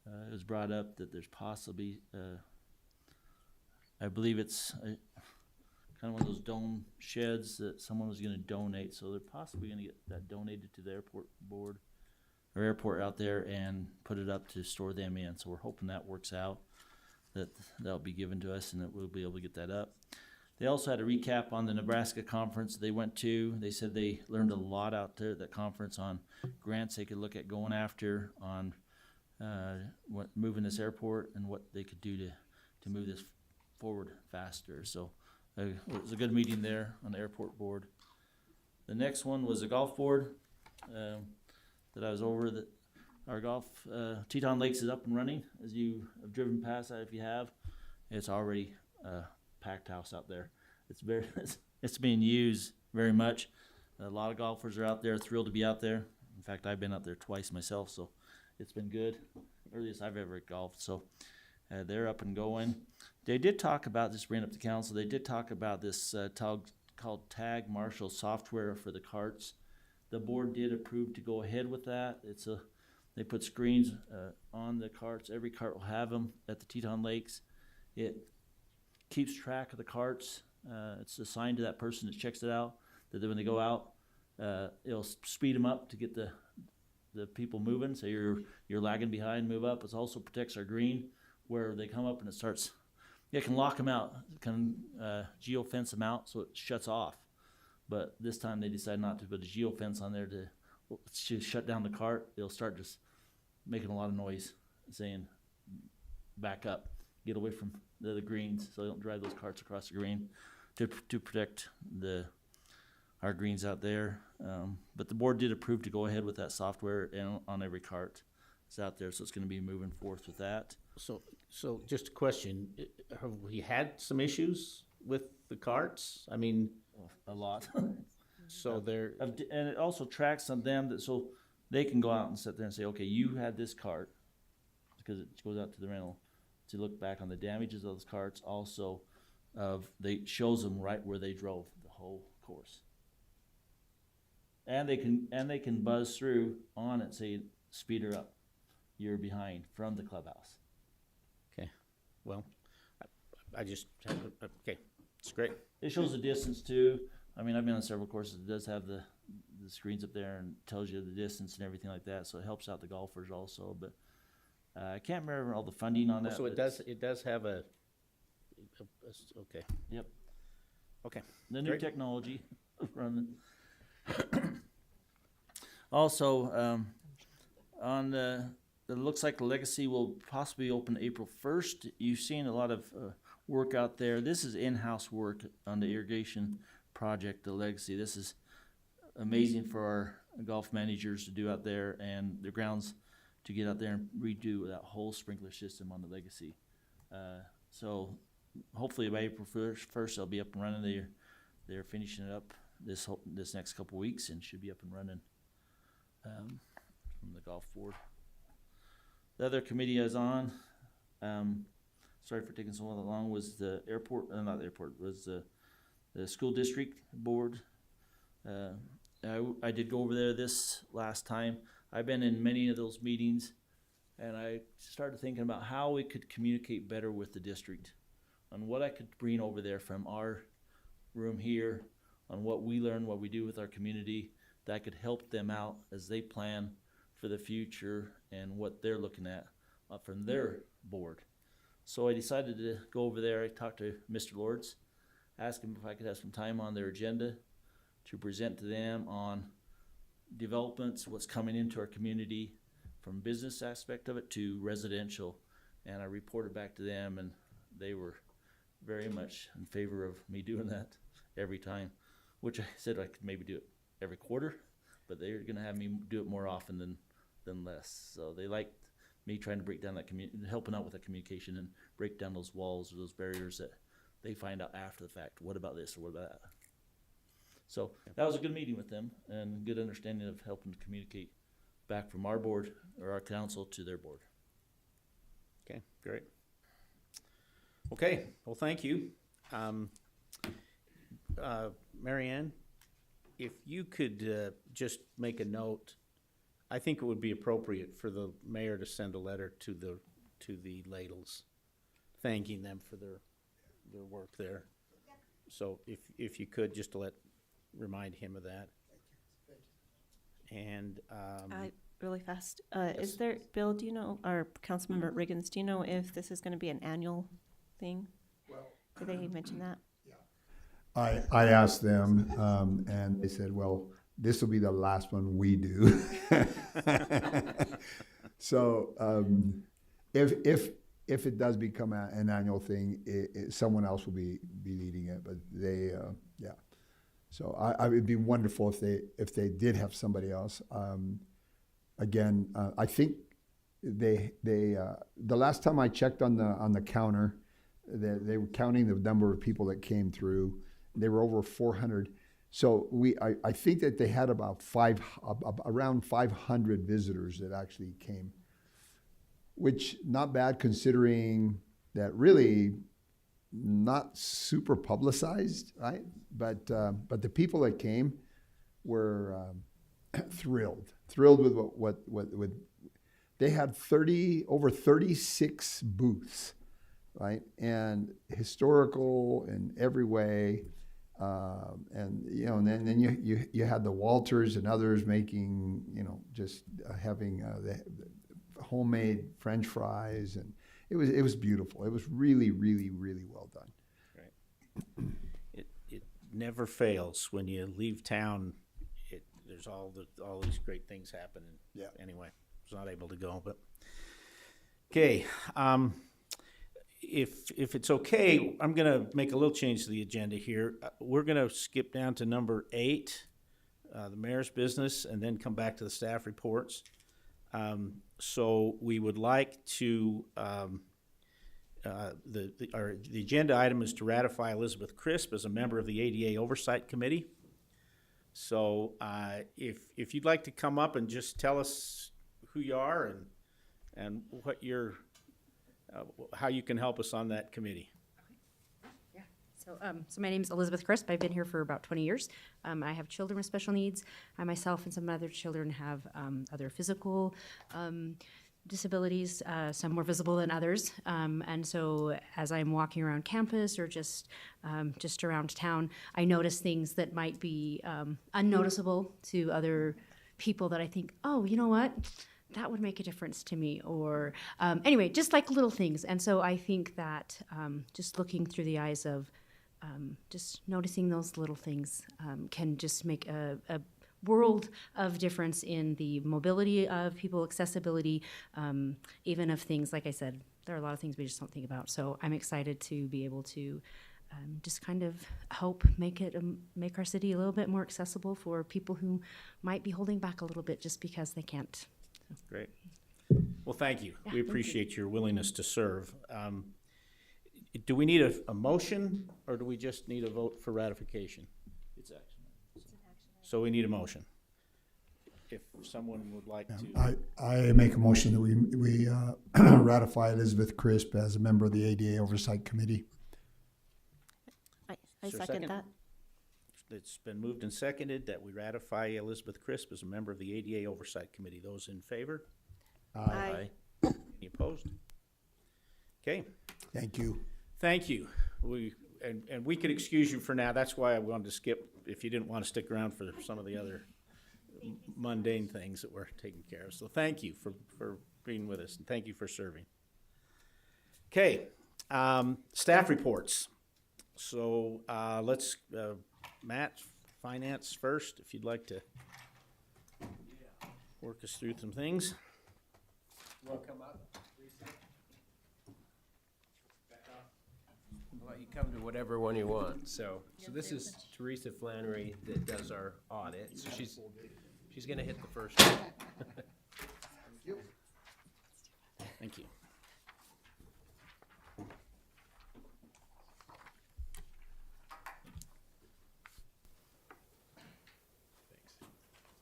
S10: It was brought up that there's possibly, I believe it's kind of one of those dome sheds that someone was going to donate. So they're possibly going to get that donated to the airport board or airport out there and put it up to store them in. So we're hoping that works out, that'll be given to us and that we'll be able to get that up. They also had a recap on the Nebraska conference they went to. They said they learned a lot out there at that conference on grants they could look at going after on moving this airport and what they could do to move this forward faster. So it was a good meeting there on the airport board. The next one was a golf board that I was over. That our golf Teton Lakes is up and running. As you have driven past that, if you have, it's already packed house out there. It's being used very much. A lot of golfers are out there, thrilled to be out there. In fact, I've been out there twice myself, so it's been good. Earliest I've ever golfed, so they're up and going. They did talk about this, bringing up the council. They did talk about this called Tag Marshall software for the carts. The board did approve to go ahead with that. They put screens on the carts. Every cart will have them at the Teton Lakes. It keeps track of the carts. It's assigned to that person that checks it out, that when they go out, it'll speed them up to get the people moving. So you're lagging behind, move up. It also protects our green where they come up and it can lock them out. It can geo-fence them out so it shuts off. But this time they decided not to put a geofence on there to shut down the cart. They'll start just making a lot of noise, saying, back up, get away from the greens, so they don't drive those carts across the green to protect our greens out there. But the board did approve to go ahead with that software and on every cart that's out there, so it's going to be moving forth with that.
S3: So just a question, have we had some issues with the carts? I mean,
S10: A lot.
S3: so they're,
S10: And it also tracks on them that so they can go out and sit there and say, okay, you had this cart, because it goes out to the rental to look back on the damages of those carts. Also, they shows them right where they drove the whole course, and they can buzz through on it, say speed her up, you're behind from the clubhouse.
S3: well, I just, okay, it's great.
S10: It shows the distance too. I mean, I've been on several courses. It does have the screens up there and tells you the distance and everything like that. So it helps out the golfers also. But I can't remember all the funding on that.
S3: So it does have okay.
S10: Yep.
S3: Okay.
S10: The new
S3: Great.
S10: technology running. Also, on it looks like the Legacy will possibly open April 1st. You've seen a lot of work out there. This is in-house work on the irrigation project, the Legacy. This is amazing for our golf managers to do out there, and the grounds to get out there and redo that whole sprinkler system on the Legacy. So hopefully by April 1st they'll be up and running. They're finishing it up this next couple weeks and should be up and running from the golf board. The other committee I was on, sorry for taking so long, was the airport, not the airport, was the school district board. I did go over there this last time. I've been in many of those meetings, and I started thinking about how we could communicate better with the district on what I could bring over there from our room here, on what we learn, what we do with our community, that could help them out as they plan for the future and what they're looking at from their board. So I decided to go over there. I talked to Mr. Lords, asked him if I could have some time on their agenda to present to them on developments, what's coming into our community from business aspect of it to residential. And I reported back to them, and they were very much in favor of me doing that every time, which I said I could maybe do it every quarter, but they're going to have me do it more often than less. So they liked me trying to break down that helping out with that communication and break down those walls or those barriers that they find out after the fact. What about this or what about that? So that was a good meeting with them and good understanding of helping to communicate back from our board or our council to their board.
S3: Okay, great. Okay, well, thank you. Mary Ann, if you could just make a note, I think it would be appropriate for the mayor to send a letter to the Ladles, thanking them for their work there. So if you could, just to remind him of that. And
S6: Really fast,
S3: Yes.
S6: is there, Bill, do you know, or Councilmember Riggins, do you know if this is gonna be an annual thing? Did they mention that?
S4: I asked them, and they said, well, this will be the last one we do. So if it does become an annual thing, someone else will be leading it, but they, yeah. So it'd be wonderful if they did have somebody else. Again, I think they the last time I checked on the counter, they were counting the number of people that came through. They were over 400. So I think that they had about around 500 visitors that actually came, which not bad considering that really not super publicized, right? But the people that came were thrilled with what they had over 36 booths, right? And historical in every way. And then you had the Walters and others making, just having the homemade French fries, and it was beautiful. It was really, really, really well done.
S3: Right. never fails. When you leave town, there's all these great things happen.
S5: Yeah.
S3: Anyway, I was not able to go, but okay. If it's okay, I'm gonna make a little change to the agenda here. We're gonna skip down to number 8, the mayor's business, and then come back to the staff reports. So we would like to, the agenda item is to ratify Elizabeth Crisp as a member of the ADA Oversight Committee. So if you'd like to come up and just tell us who you are and what your how you can help us on that committee.
S11: So my name is Elizabeth Crisp. I've been here for about 20 years. I have children with special needs. I myself and some other children have other physical disabilities, some more visible than others. And so as I'm walking around campus or just around town, I notice things that might be unnoticeable to other people that I think, oh, you know what? That would make a difference to me, or anyway, just like little things. And so I think that just looking through the eyes of just noticing those little things can just make a world of difference in the mobility of people, accessibility, even of things, like I said, there are a lot of things we just don't think about. So I'm excited to be able to just kind of help make our city a little bit more accessible for people who might be holding back a little bit just because they can't.
S3: Great. Well, thank you.
S11: Yeah,
S3: We
S11: thank you.
S3: appreciate your willingness to serve. Do we need a motion, or do we just need a vote for ratification?
S10: It's action.
S3: So we need a motion. If someone would like to.
S4: I make a motion that we ratify Elizabeth Crisp as a member of the ADA Oversight Committee.
S6: I
S3: Is there a
S6: second
S3: second?
S6: that.
S3: It's been moved and seconded that we ratify Elizabeth Crisp as a member of the ADA Oversight Committee. Those in favor?
S6: Aye.
S3: Any opposed? Okay,
S4: Thank you.
S3: thank you. And we could excuse you for now. That's why I wanted to skip, if you didn't want to stick around for some of the other mundane things that we're taking care of. So thank you for being with us, and thank you for serving. Okay, staff reports. So let's, Matt, finance first, if you'd like to work us through some things.
S12: Want to come up, Teresa? Back up. I'll let you come to whatever one you want. So this is Teresa Flannery that does our audit. So she's going to hit the first one.
S3: Thank you.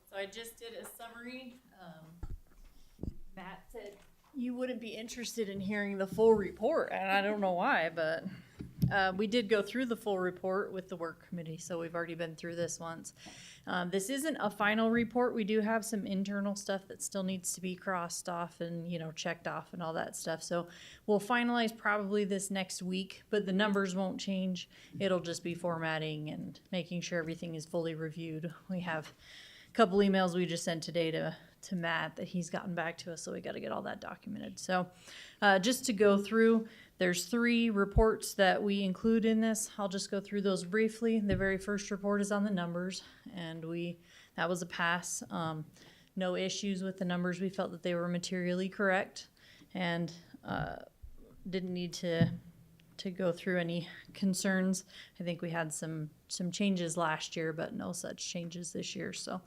S13: So I just did a summary. Matt said you wouldn't be interested in hearing the full report, and I don't know why, but we did go through the full report with the work committee, so we've already been through this once. This isn't a final report. We do have some internal stuff that still needs to be crossed off and, checked off and all that stuff. So we'll finalize probably this next week, but the numbers won't change. It'll just be formatting and making sure everything is fully reviewed. We have a couple emails we just sent today to Matt that he's gotten back to us, so we got to get all that documented. So just to go through, there's 3 reports that we include in this. I'll just go through those briefly. The very first report is on the numbers, and that was a pass. No issues with the numbers. We felt that they were materially correct and didn't need to go through any concerns. I think we had some changes last year, but no such changes this year, so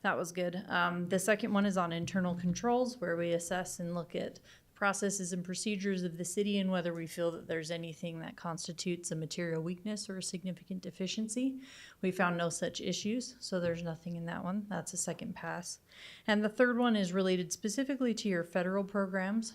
S13: that was good. The second one is on internal controls, where we assess and look at processes and procedures of the city and whether we feel that there's anything that constitutes a material weakness or a significant deficiency. We found no such issues, so there's nothing in that one. That's a second pass. And the third one is related specifically to your federal programs.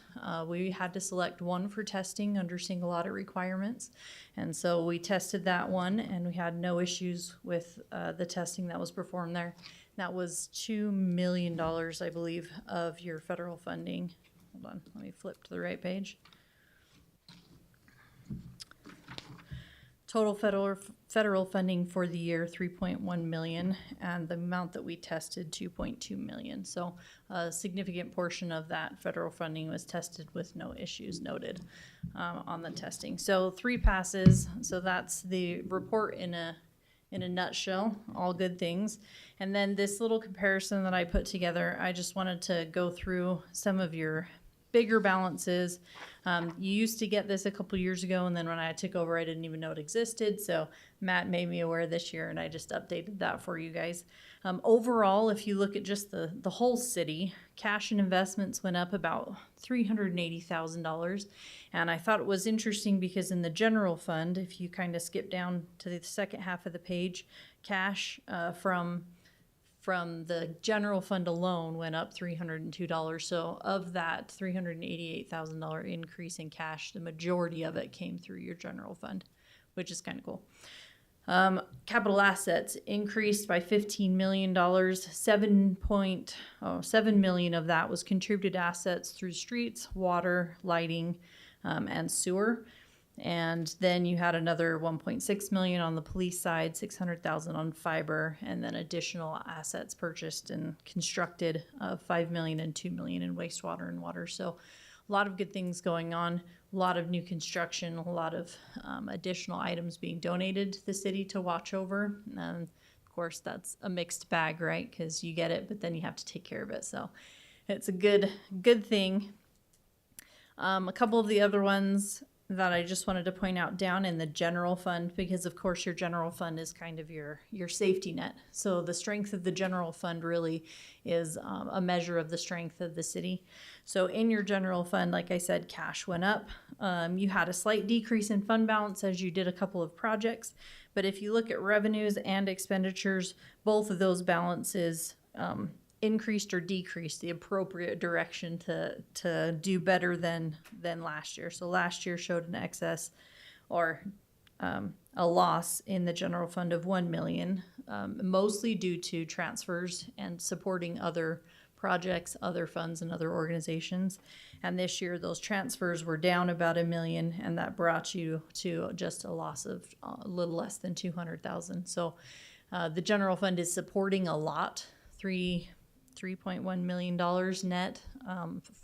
S13: We had to select one for testing under single audit requirements, and so we tested that one, and we had no issues with the testing that was performed there. That was $2 million, I believe, of your federal funding. Hold on, let me flip to the right page. Total federal funding for the year, 3.1 million, and the amount that we tested, 2.2 million. So a significant portion of that federal funding was tested with no issues noted on the testing. So 3 passes. So that's the report in in a nutshell, all good things. And then this little comparison that I put together, I just wanted to go through some of your bigger balances. You used to get this a couple years ago, and then when I took over, I didn't even know it existed. So Matt made me aware this year, and I just updated that for you guys. Overall, if you look at just the whole city, cash and investments went up about $380,000. And I thought it was interesting because in the general fund, if you kind of skip down to the second half of the page, cash from the general fund alone went up $302. So of that $388,000 increase in cash, the majority of it came through your general fund, which is kind of cool. Capital assets increased by $15 million. $7 million of that was contributed assets through streets, water, lighting, and sewer. And then you had another 1.6 million on the police side, 600,000 on fiber, and then additional assets purchased and constructed of 5 million and 2 million in wastewater and water. So a lot of good things going on, a lot of new construction, a lot of additional items being donated to the city to watch over. And of course, that's a mixed bag, right? Because you get it, but then you have to take care of it. So it's a good thing. A couple of the other ones that I just wanted to point out down in the general fund, because of course your general fund is kind of your safety net. So the strength of the general fund really is a measure of the strength of the city. So in your general fund, like I said, cash went up. You had a slight decrease in fund balance as you did a couple of projects. But if you look at revenues and expenditures, both of those balances increased or decreased the appropriate direction to do better than last year. So last year showed an excess or a loss in the general fund of 1 million, mostly due to transfers and supporting other projects, other funds, and other organizations. And this year those transfers were down about 1 million, and that brought you to just a loss of a little less than 200,000. So the general fund is supporting a lot, $3.1 million net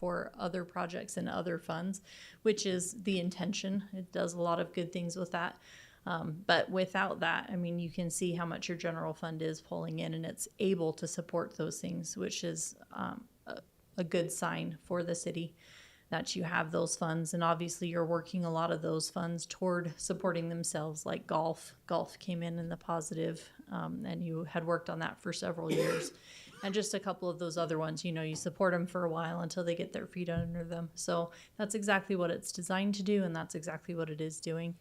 S13: for other projects and other funds, which is the intention. It does a lot of good things with that. But without that, I mean, you can see how much your general fund is pulling in, and it's able to support those things, which is a good sign for the city that you have those funds. And obviously you're working a lot of those funds toward supporting themselves, like golf. Golf came in the positive, and you had worked on that for several years. And just a couple of those other ones, you support them for a while until they get their feet under them. So that's exactly what it's designed to do, and that's exactly what it is doing.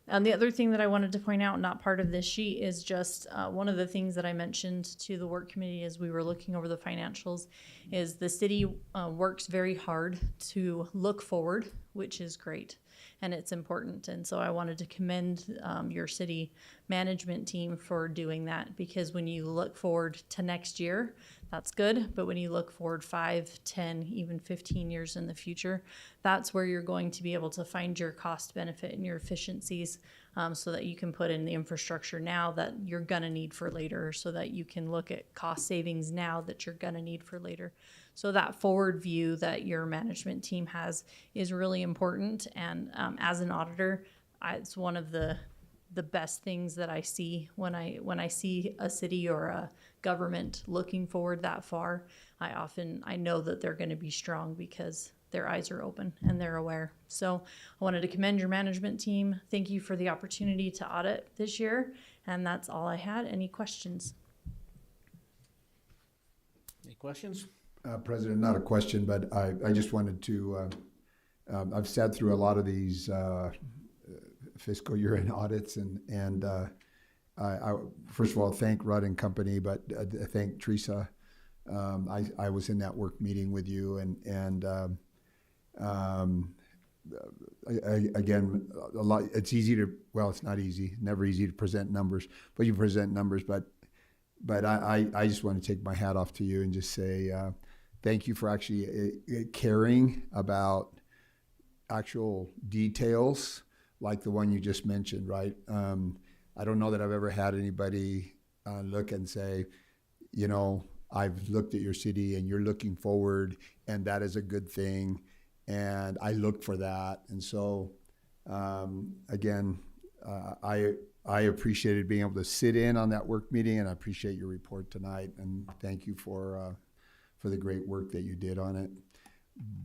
S13: And the other thing that I wanted to point out, not part of this sheet, is just one of the things that I mentioned to the work committee as we were looking over the financials is the city works very hard to look forward, which is great, and it's important. And so I wanted to commend your city management team for doing that, because when you look forward to next year, that's good. But when you look forward 5, 10, even 15 years in the future, that's where you're going to be able to find your cost benefit and your efficiencies, so that you can put in the infrastructure now that you're going to need for later, so that you can look at cost savings now that you're going to need for later. So that forward view that your management team has is really important. And as an auditor, it's one of the best things that I see when I see a city or a government looking forward that far. I know that they're going to be strong because their eyes are open and they're aware. So I wanted to commend your management team. Thank you for the opportunity to audit this year. And that's all I had. Any questions?
S3: Any questions?
S4: President, not a question, but I just wanted to, I've sat through a lot of these fiscal year-end audits, and I first of all thank Rudd and Company, but thank Teresa. I was in that work meeting with you, and again, a lot. It's easy to, well, it's not easy, never easy to present numbers, but you present numbers. But I just want to take my hat off to you and just say thank you for actually caring about actual details like the one you just mentioned, right? I don't know that I've ever had anybody look and say, I've looked at your city and you're looking forward, and that is a good thing, and I look for that. And so, again, I appreciated being able to sit in on that work meeting, and I appreciate your report tonight, and thank you for the great work that you did on it.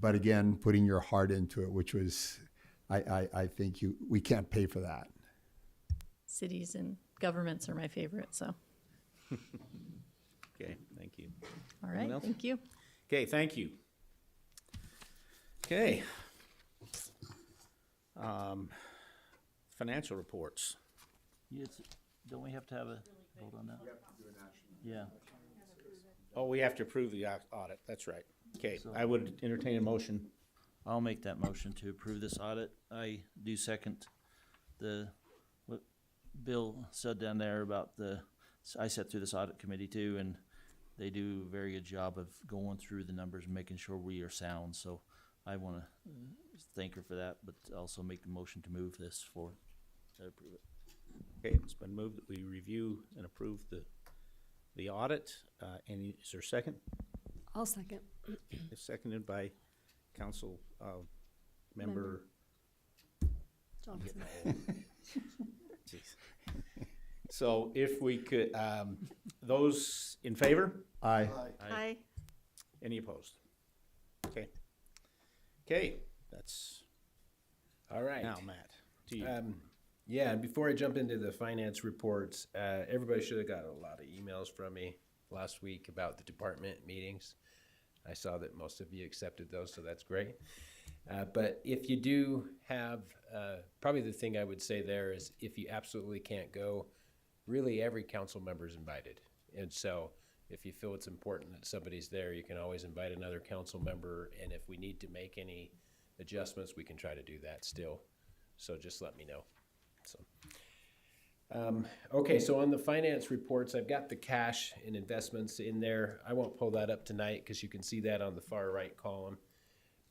S4: But again, putting your heart into it, which was, I think we can't pay for that.
S13: Cities and governments are my favorite, so.
S3: Okay, thank you.
S13: All
S3: Anyone
S13: right,
S3: else?
S13: thank you.
S3: Okay, thank you. Okay. Financial reports.
S10: Yeah, don't we have to have a vote on that? Yeah.
S3: Oh, we have to approve the audit, that's right. Okay,
S10: So-
S3: I would entertain a motion.
S10: I'll make that motion to approve this audit. I do second what Bill said down there about I sat through this audit committee too, and they do a very good job of going through the numbers and making sure we are sound. So I want to thank her for that, but also make the motion to move this forward. Approve it.
S3: Okay, it's been moved that we review and approve the audit. Is there a second?
S9: I'll second.
S3: It's seconded by council member.
S9: Johnson.
S3: Jeez. So if we could, those in favor?
S4: Aye.
S6: Hi.
S3: Any opposed? Okay. Okay, that's
S12: All right.
S3: now, Matt, to you.
S12: Yeah, and before I jump into the finance reports, everybody should have got a lot of emails from me last week about the department meetings. I saw that most of you accepted those, so that's great. But if you do have, probably the thing I would say there is if you absolutely can't go, really every council member is invited. And so if you feel it's important that somebody's there, you can always invite another council member. And if we need to make any adjustments, we can try to do that still. So just let me know. So, okay, so on the finance reports, I've got the cash and investments in there. I won't pull that up tonight because you can see that on the far right column.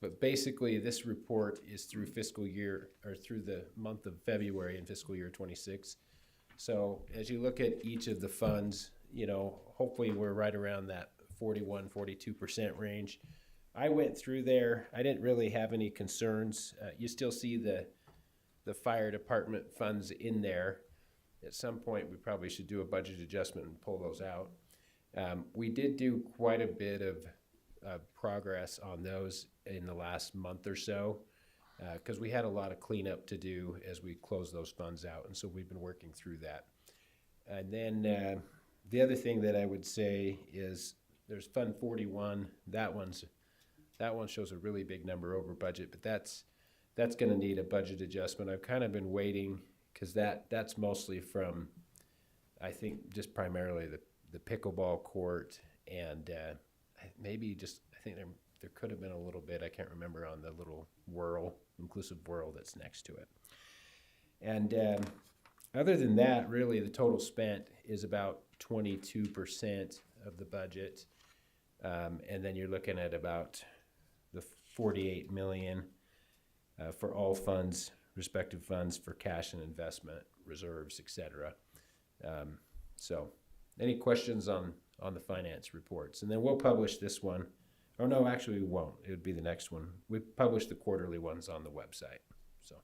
S12: But basically, this report is through fiscal year, or through the month of February in fiscal year 26. So as you look at each of the funds, you know, hopefully we're right around that 41, 42% range. I went through there. I didn't really have any concerns. You still see the fire department funds in there. At some point, we probably should do a budget adjustment and pull those out. We did do quite a bit of progress on those in the last month or so because we had a lot of cleanup to do as we close those funds out, and so we've been working through that. And then the other thing that I would say is there's Fund 41. That one shows a really big number over budget, but that's going to need a budget adjustment. I've kind of been waiting because that's mostly from, I think, just primarily the pickleball court and maybe just, I think there could have been a little bit, I can't remember, on the little inclusive whirl that's next to it. And other than that, really, the total spent is about 22% of the budget. And then you're looking at about the 48 million for all funds, respective funds for cash and investment, reserves, etc. So any questions on the finance reports? And then we'll publish this one. Oh, no, actually we won't. It would be the next one. We publish the quarterly ones on the website. So,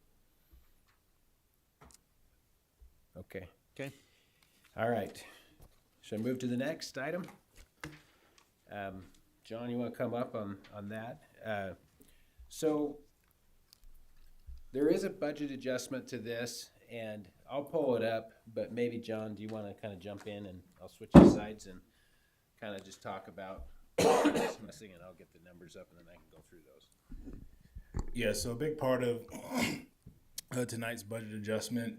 S12: okay.
S3: Okay.
S12: All right. Should I move to the next item? John, you want to come up on that? So there is a budget adjustment to this, and I'll pull it up, but maybe, John, do you want to kind of jump in, and I'll switch the sides and kind of just talk about what's missing, and I'll get the numbers up, and then I can go through those.
S14: Yeah, so a big part of tonight's budget adjustment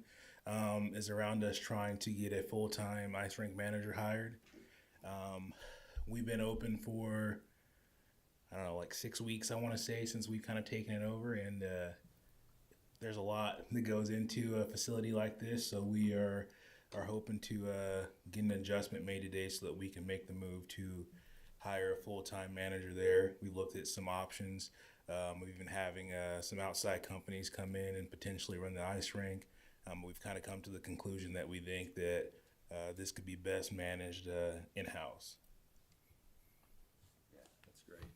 S14: is around us trying to get a full-time ice rink manager hired. We've been open for, I don't know, like 6 weeks, I want to say, since we've kind of taken it over, and there's a lot that goes into a facility like this, so we are hoping to get an adjustment made today so that we can make the move to hire a full-time manager there. We looked at some options. We've been having some outside companies come in and potentially run the ice rink. We've kind of come to the conclusion that we think that this could be best managed in-house.
S12: Yeah, that's great.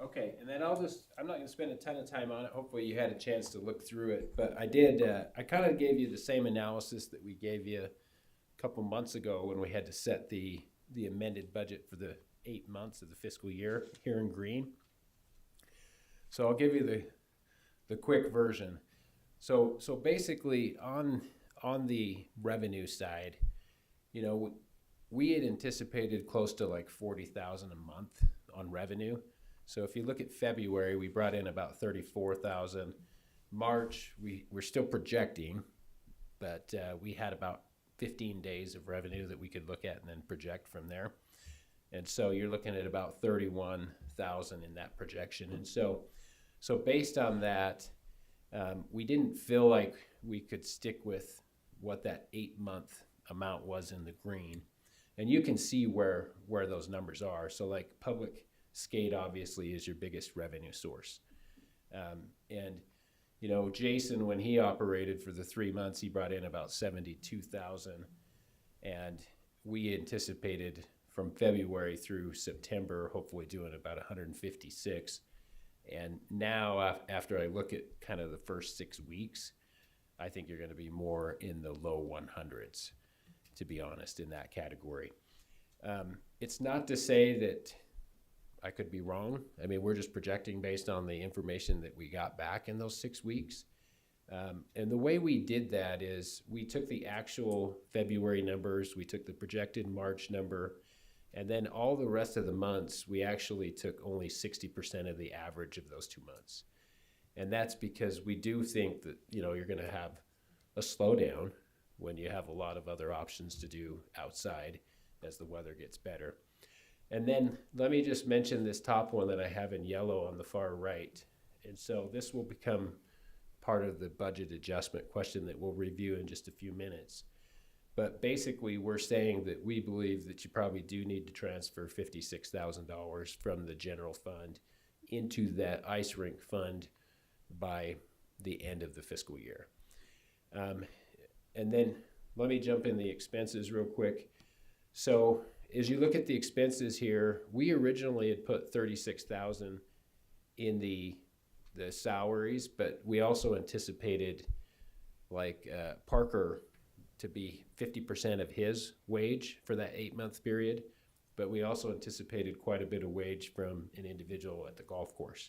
S12: Okay, and then I'm not gonna spend a ton of time on it. Hopefully you had a chance to look through it, but I did, I kind of gave you the same analysis that we gave you a couple months ago when we had to set the amended budget for the 8 months of the fiscal year here in green. So I'll give you the quick version. So basically on the revenue side, you know, we had anticipated close to like 40,000 a month on revenue. So if you look at February, we brought in about 34,000. March, we're still projecting, but we had about 15 days of revenue that we could look at and then project from there. And so you're looking at about 31,000 in that projection. And so based on that, we didn't feel like we could stick with what that 8-month amount was in the green. And you can see where those numbers are. So like public skate obviously is your biggest revenue source. And you know, Jason, when he operated for the 3 months, he brought in about 72,000. And we anticipated from February through September, hopefully doing about 156. And now after I look at kind of the first 6 weeks, I think you're going to be more in the low 100s, to be honest, in that category. It's not to say that I could be wrong. I mean, we're just projecting based on the information that we got back in those 6 weeks. And the way we did that is we took the actual February numbers, we took the projected March number, and then all the rest of the months, we actually took only 60% of the average of those 2 months. And that's because we do think that, you know, you're going to have a slowdown when you have a lot of other options to do outside as the weather gets better. And then let me just mention this top one that I have in yellow on the far right. And so this will become part of the budget adjustment question that we'll review in just a few minutes. But basically, we're saying that we believe that you probably do need to transfer $56,000 from the general fund into that ice rink fund by the end of the fiscal year. And then let me jump in the expenses real quick. So as you look at the expenses here, we originally had put 36,000 in the salaries, but we also anticipated like Parker to be 50% of his wage for that 8-month period, but we also anticipated quite a bit of wage from an individual at the golf course.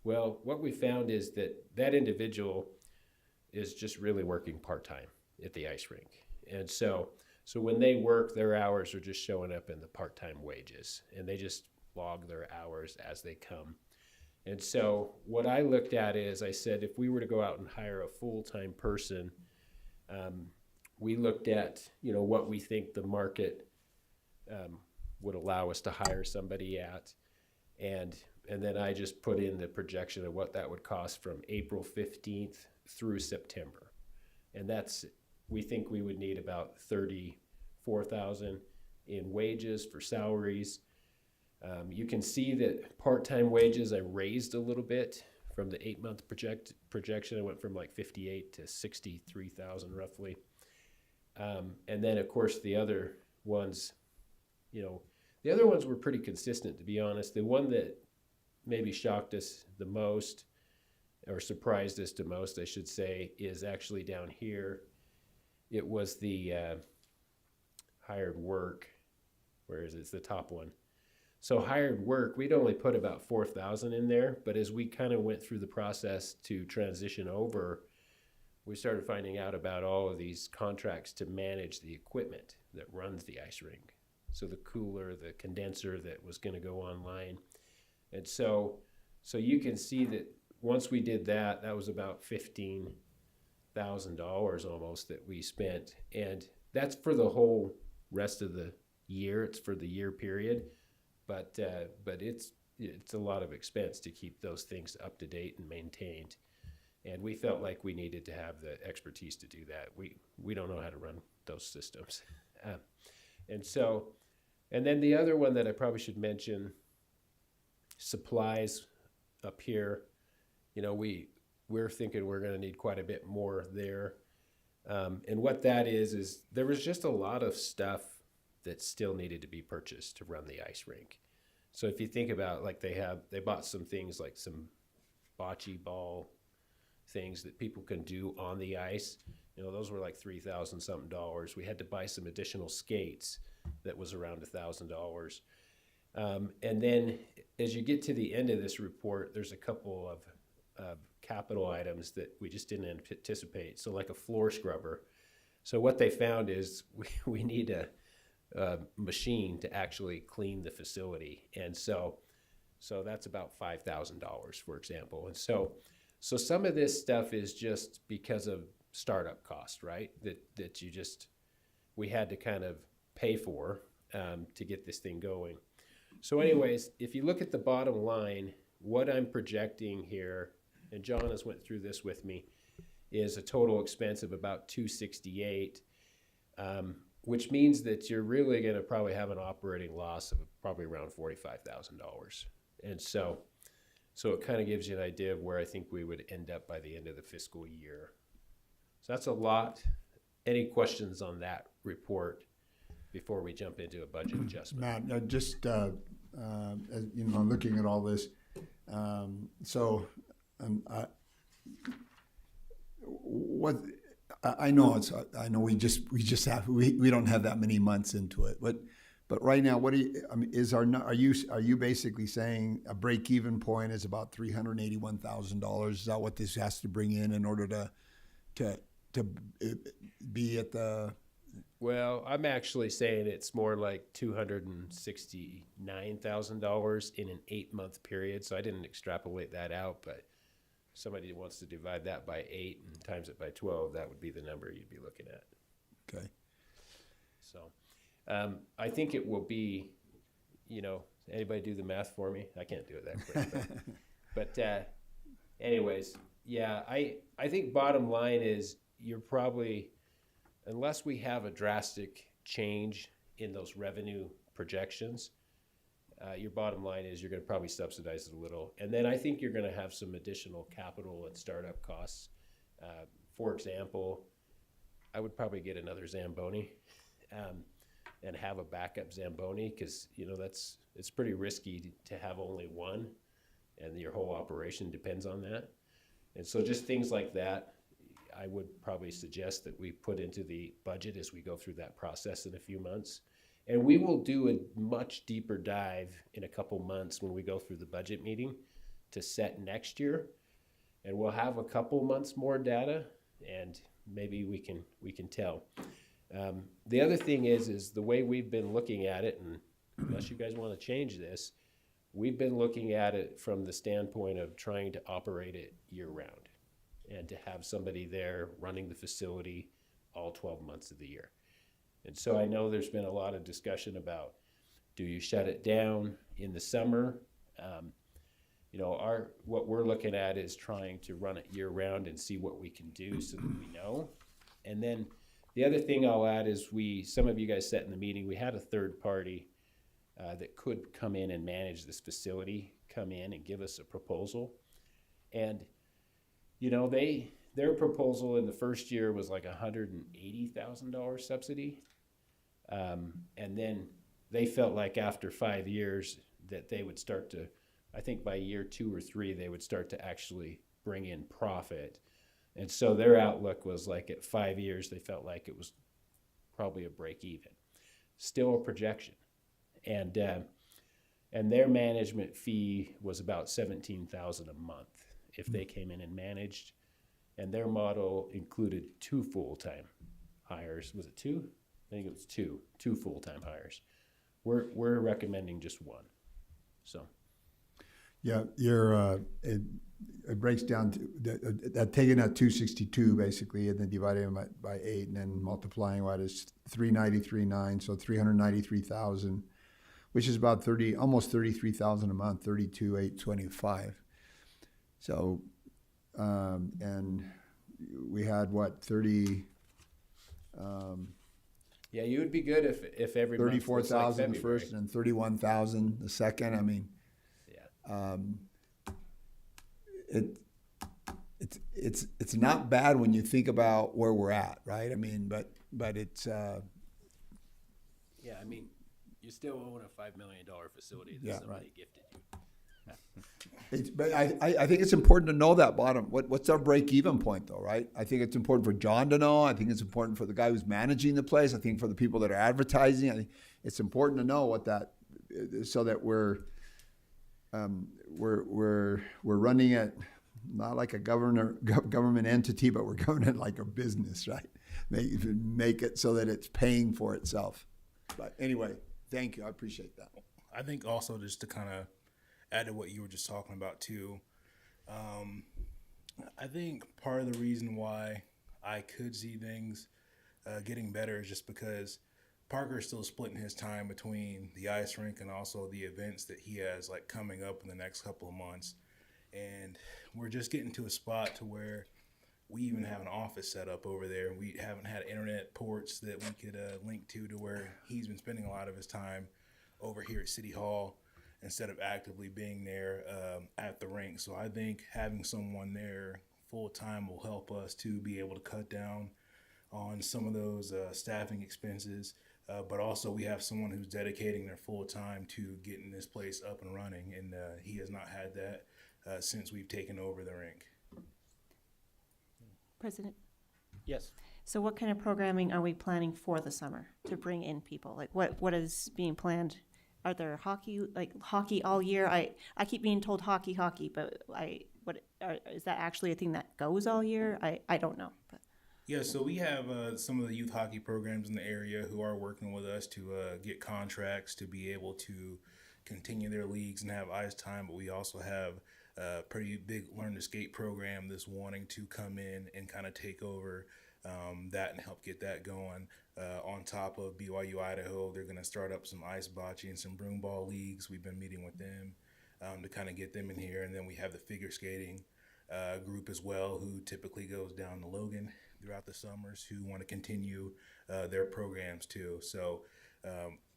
S12: Well, what we found is that individual is just really working part-time at the ice rink. And so when they work, their hours are just showing up in the part-time wages, and they just log their hours as they come. And so what I looked at is I said, if we were to go out and hire a full-time person, we looked at, you know, what we think the market would allow us to hire somebody at. And then I just put in the projection of what that would cost from April 15th through September. And we think we would need about 34,000 in wages for salaries. You can see that part-time wages I raised a little bit from the 8-month projection. I went from like 58 to 63,000 roughly. And then of course the other ones, you know, the other ones were pretty consistent, to be honest. The one that maybe shocked us the most, or surprised us the most, I should say, is actually down here. It was the hired work. Where is it? It's the top one. So hired work, we'd only put about 4,000 in there, but as we kind of went through the process to transition over, we started finding out about all of these contracts to manage the equipment that runs the ice rink. So the cooler, the condenser that was going to go online. And so you can see that once we did that, that was about $15,000 almost that we spent. And that's for the whole rest of the year. It's for the year period. But it's a lot of expense to keep those things up to date and maintained. And we felt like we needed to have the expertise to do that. We don't know how to run those systems. And then the other one that I probably should mention, supplies up here. You know, we're thinking we're going to need quite a bit more there. And what that is there was just a lot of stuff that still needed to be purchased to run the ice rink. So if you think about, like, they bought some things like some bocce ball things that people can do on the ice. Those were like $3,000 something dollars. We had to buy some additional skates that was around $1,000. And then as you get to the end of this report, there's a couple of capital items that we just didn't anticipate. So like a floor scrubber. So what they found is we need a machine to actually clean the facility. And so that's about $5,000, for example. And so some of this stuff is just because of startup cost, right? That we had to kind of pay for to get this thing going. So anyways, if you look at the bottom line, what I'm projecting here, and John has went through this with me, is a total expense of about $268, which means that you're really going to probably have an operating loss of probably around $45,000. And so it kind of gives you an idea of where I think we would end up by the end of the fiscal year. So that's a lot. Any questions on that report before we jump into a budget adjustment?
S4: Matt, just as, looking at all this, I know we don't have that many months into it, but right now, are you basically saying a break-even point is about $381,000? Is that what this has to bring in order to be at the?
S12: Well, I'm actually saying it's more like $269,000 in an 8-month period. So I didn't extrapolate that out, but if somebody wants to divide that by 8 and times it by 12, that would be the number you'd be looking at.
S4: Okay.
S12: So I think it will be, anybody do the math for me? I can't do it that quick. But anyways, yeah, I think bottom line is you're probably, unless we have a drastic change in those revenue projections, your bottom line is you're going to probably subsidize it a little. And then I think you're going to have some additional capital and startup costs. For example, I would probably get another Zamboni and have a backup Zamboni because, it's pretty risky to have only one and your whole operation depends on that. And so just things like that, I would probably suggest that we put into the budget as we go through that process in a few months. And we will do a much deeper dive in a couple months when we go through the budget meeting to set next year. And we'll have a couple months more data and maybe we can tell. The other thing is the way we've been looking at it, and unless you guys want to change this, we've been looking at it from the standpoint of trying to operate it year round and to have somebody there running the facility all 12 months of the year. And so I know there's been a lot of discussion about, do you shut it down in the summer? What we're looking at is trying to run it year round and see what we can do so that we know. And then the other thing I'll add is some of you guys said in the meeting, we had a third party that could come in and manage this facility, come in and give us a proposal. And their proposal in the first year was like $180,000 subsidy. And then they felt like after 5 years that they would start to, I think by year 2 or 3, they would start to actually bring in profit. And so their outlook was like at 5 years, they felt like it was probably a break even. Still a projection. And their management fee was about $17,000 a month if they came in and managed. And their model included 2 full-time hires. Was it 2? I think it was 2 full-time hires. We're recommending just 1. So.
S4: Yeah, it breaks down to taking that 262 basically, and then dividing it by 8, and then multiplying what is 393.9, so 393,000, which is about almost 33,000 a month, 32,825. So, and we had 30.
S12: Yeah, you would be good if every
S4: 34,000 the first and 31,000 the second. I mean, yeah, it's not bad when you think about where we're at, right? I mean, but it's
S12: yeah, I mean, You still own a $5 million facility that
S4: Yeah,
S12: somebody
S4: right.
S12: gifted you.
S4: But I think it's important to know that bottom. What's our break-even point, though, right? I think it's important for John to know. I think it's important for the guy who's managing the place. I think for the people that are advertising, I think it's important to know what that, so that we're running it not like a government entity, but we're government it like a business, right? Make it so that it's paying for itself. But anyway, thank you. I appreciate that.
S14: I think also just to kind of add to what you were just talking about too, I think part of the reason why I could see things getting better is just because Parker's still splitting his time between the ice rink and also the events that he has like coming up in the next couple of months. And we're just getting to a spot to where we even have an office set up over there. We haven't had internet ports that we could link to where he's been spending a lot of his time over here at City Hall instead of actively being there at the rink. So I think having someone there full time will help us to be able to cut down on some of those staffing expenses. But also we have someone who's dedicating their full time to getting this place up and running. And he has not had that since we've taken over the rink.
S6: President?
S10: Yes.
S6: So what kind of programming are we planning for the summer to bring in people? Like what is being planned? Are there hockey all year? I keep being told hockey, but is that actually a thing that goes all year? I don't know. But.
S14: Yeah, so we have some of the youth hockey programs in the area who are working with us to get contracts to be able to continue their leagues and have ice time, but we also have a pretty big learn to skate program that's wanting to come in and kind of take over that and help get that going. On top of BYU Idaho, they're going to start up some ice bocce and some broom ball leagues. We've been meeting with them to kind of get them in here. And then we have the figure skating group as well, who typically goes down to Logan throughout the summers, who want to continue their programs too. So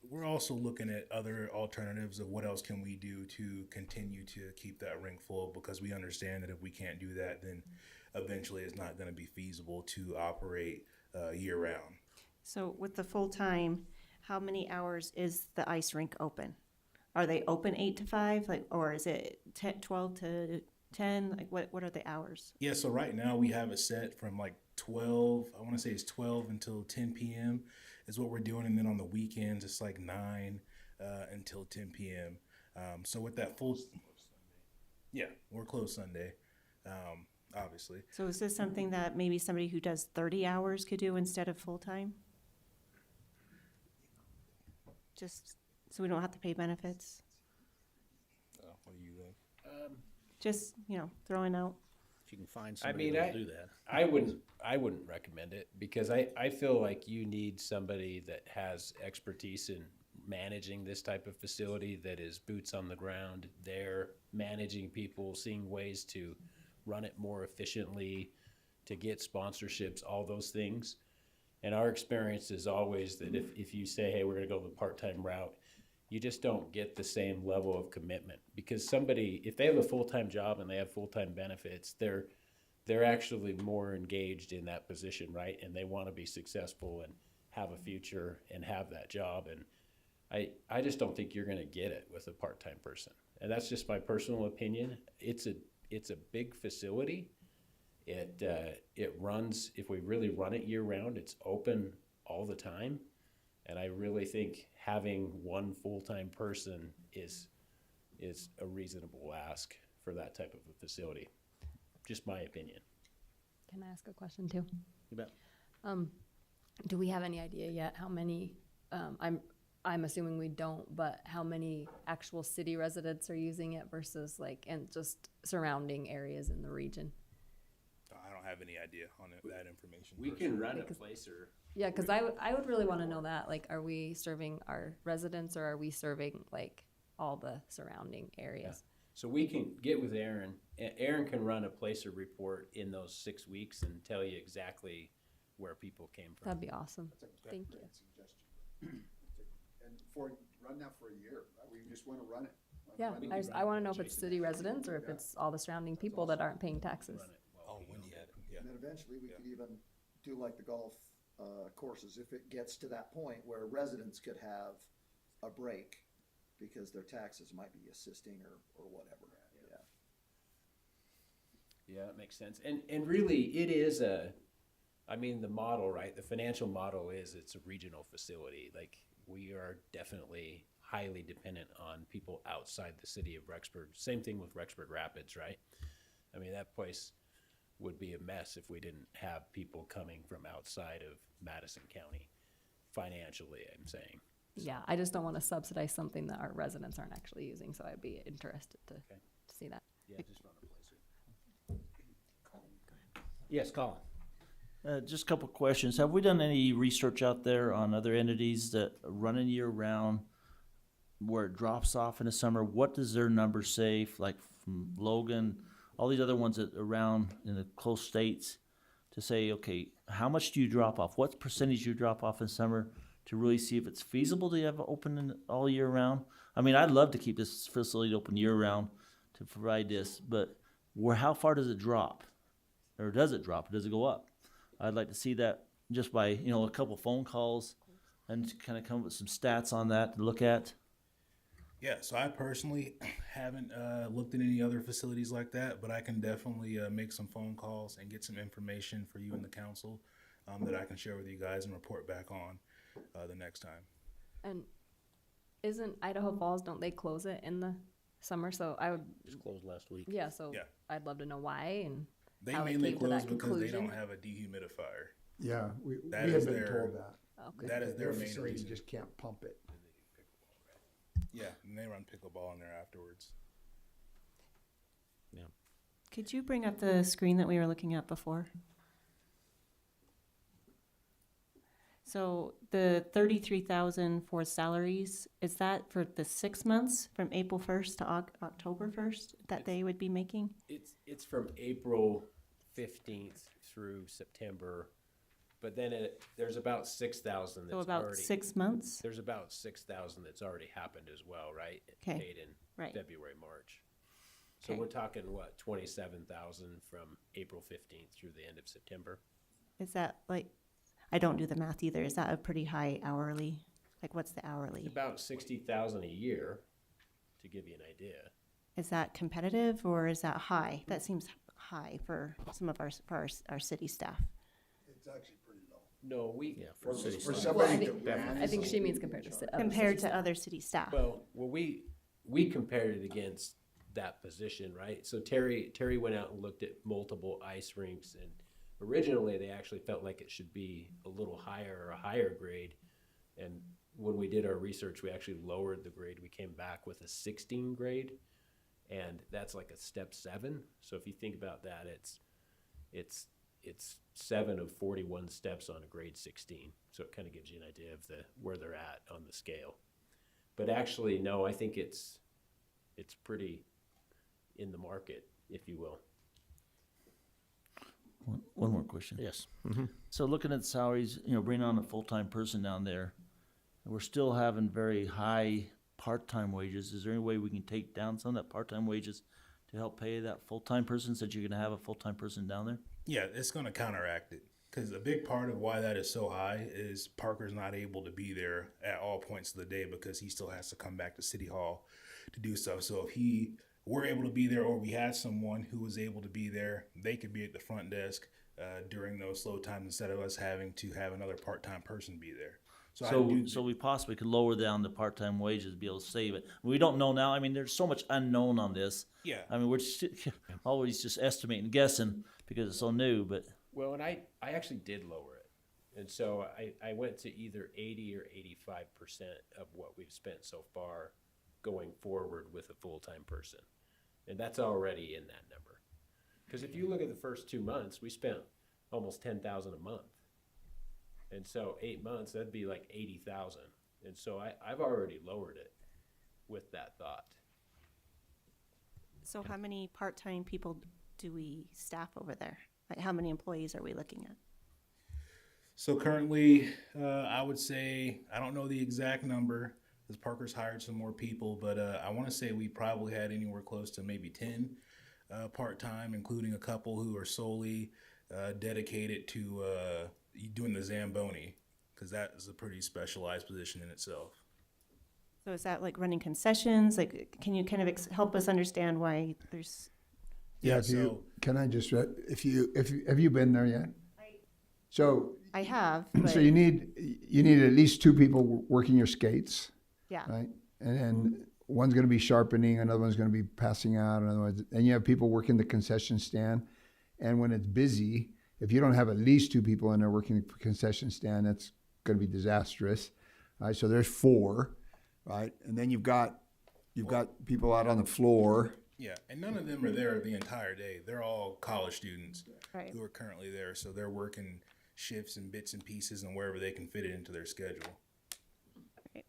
S14: we're also looking at other alternatives of what else can we do to continue to keep that rink full, because we understand that if we can't do that, then eventually it's not going to be feasible to operate year round.
S6: So with the full time, how many hours is the ice rink open? Are they open 8 to 5, or is it 12 to 10? Like what are the hours?
S14: Yeah, so right now we have it set from like 12, I want to say it's 12 until 10 p.m. is what we're doing. And then on the weekends, it's like 9 until 10 p.m. So with that full, yeah, we're closed Sunday, obviously.
S6: So is this something that maybe somebody who does 30 hours could do instead of full time? Just so we don't have to pay benefits?
S14: What do you think?
S6: Just, throwing out.
S3: If you can find somebody that'll do that.
S12: I wouldn't recommend it, because I feel like you need somebody that has expertise in managing this type of facility, that is boots on the ground there, managing people, seeing ways to run it more efficiently, to get sponsorships, all those things. And our experience is always that if you say, hey, we're going to go the part-time route, you just don't get the same level of commitment, because somebody, if they have a full-time job and they have full-time benefits, they're actually more engaged in that position, right? And they want to be successful and have a future and have that job. And I just don't think you're going to get it with a part-time person. And that's just my personal opinion. It's a big facility. It runs, if we really run it year round, it's open all the time. And I really think having one full-time person is a reasonable ask for that type of a facility. Just my opinion.
S9: Can I ask a question too?
S10: You bet.
S9: Do we have any idea yet how many, I'm assuming we don't, but how many actual city residents are using it versus and just surrounding areas in the region?
S14: I don't have any idea on that information.
S12: We can run a placer.
S9: Yeah, because I would really want to know that. Are we serving our residents, or are we serving all the surrounding areas?
S12: Yeah. So we can get with Aaron. Aaron can run a placer report in those 6 weeks and tell you exactly where people came from.
S9: That'd be awesome. Thank you.
S4: Great suggestion. And run that for a year. We just want to run it.
S9: Yeah, I want to know if it's city residents or if it's all the surrounding people that aren't paying taxes.
S14: Oh, when you had it, yeah.
S5: And then eventually we could even do like the golf courses, if it gets to that point where residents could have a break because their taxes might be assisting or whatever. Yeah.
S12: Yeah, that makes sense. And really, it is the model, right? The financial model is it's a regional facility. Like, we are definitely highly dependent on people outside the city of Rexburg. Same thing with Rexburg Rapids, right? I mean, that place would be a mess if we didn't have people coming from outside of Madison County financially, I'm saying.
S9: Yeah, I just don't want to subsidize something that our residents aren't actually using, so I'd be interested to see that.
S12: Yeah, just run a place.
S3: Yes, Colin.
S10: Just a couple questions. Have we done any research out there on other entities that run in year round where it drops off in the summer? What does their number say? Like from Logan, all these other ones that are around in the close states, to say, okay, how much do you drop off? What percentage do you drop off in summer, to really see if it's feasible to have it open all year round? I mean, I'd love to keep this facility open year round to provide this, but how far does it drop? Or does it drop? Or does it go up? I'd like to see that just by, a couple phone calls and kind of come up with some stats on that to look at.
S14: Yeah, so I personally haven't looked at any other facilities like that, but I can definitely make some phone calls and get some information for you and the council that I can share with you guys and report back on the next time.
S9: And isn't Idaho Falls, don't they close it in the summer? So I would,
S3: Just closed last week.
S9: yeah, so
S14: Yeah.
S9: I'd love to know why and
S14: They
S9: how it
S14: mainly
S9: came to
S14: close
S9: that
S14: because they
S9: conclusion.
S14: don't have a dehumidifier.
S5: Yeah, we
S14: That
S5: have
S14: is
S5: been
S14: their-
S5: told that.
S9: Okay.
S14: That is their main
S5: facility
S14: reason.
S5: just can't pump it.
S14: Yeah, and they run pickleball in there afterwards.
S6: Could you bring up the screen that we were looking at before? So the 33,000 for salaries, is that for the 6 months from April 1st to October 1st that they would be making?
S12: It's from April 15th through September, but then there's about 6,000 that's
S6: So about
S12: already.
S6: 6 months?
S12: There's about 6,000 that's already happened as well, right?
S6: Okay,
S12: Paid in
S6: right.
S12: February, March. So
S6: Okay.
S12: we're talking, 27,000 from April 15th through the end of September?
S6: Is that like, I don't do the math either. Is that a pretty high hourly? Like, what's the hourly?
S12: It's about 60,000 a year, to give you an idea.
S6: Is that competitive or is that high? That seems high for some of our city staff.
S5: It's actually pretty low.
S12: No,
S3: For city
S5: For
S3: staff.
S5: somebody
S9: Well,
S5: that ran.
S9: I think she means compared to other
S6: Compared
S9: cities.
S6: to other city staff.
S12: Well, we compared it against that position, right? So Terry went out and looked at multiple ice rinks, and originally they actually felt like it should be a little higher or a higher grade. And when we did our research, we actually lowered the grade. We came back with a 16 grade, and that's like a step 7. So if you think about that, it's 7 of 41 steps on a grade 16. So it kind of gives you an idea of where they're at on the scale. But actually, no, I think it's pretty in the market, if you will.
S10: One more question.
S3: Yes.
S10: So looking at salaries, bringing on a full-time person down there, and we're still having very high part-time wages. Is there any way we can take down some of that part-time wages to help pay that full-time person, since you're gonna have a full-time person down there?
S14: Yeah, it's going to counteract it. Because a big part of why that is so high is Parker's not able to be there at all points of the day because he still has to come back to City Hall to do stuff. So if he were able to be there, or we had someone who was able to be there, they could be at the front desk during those slow times instead of us having to have another part-time person be there.
S10: So we possibly could lower down the part-time wages, be able to save it. We don't know now. I mean, there's so much unknown on this.
S14: Yeah.
S10: I mean, we're just always just estimating and guessing because it's so new, but.
S12: Well, and I actually did lower it. And so I went to either 80 or 85% of what we've spent so far going forward with a full-time person. And that's already in that number. Because if you look at the first 2 months, we spent almost $10,000 a month. And so 8 months, that'd be like 80,000. And so I've already lowered it with that thought.
S6: So how many part-time people do we staff over there? Like, how many employees are we looking at?
S14: So currently, I would say, I don't know the exact number, because Parker's hired some more people, but I want to say we probably had anywhere close to maybe 10 part-time, including a couple who are solely dedicated to doing the Zamboni, because that is a pretty specialized position in itself.
S6: So is that like running concessions? Like, can you kind of help us understand why there's?
S4: Yeah, can I just, have you been there yet? So,
S6: I have, but
S4: so you need at least 2 people working your skates,
S6: yeah,
S4: right? And then one's gonna be sharpening, another one's gonna be passing out, and you have people working the concession stand. And when it's busy, if you don't have at least 2 people in there working the concession stand, that's gonna be disastrous, right? So there's 4, right? And then you've got people out on the floor.
S14: Yeah, and none of them are there the entire day. They're all college students
S6: right.
S14: who are currently there, so they're working shifts and bits and pieces and wherever they can fit it into their schedule.
S6: Right.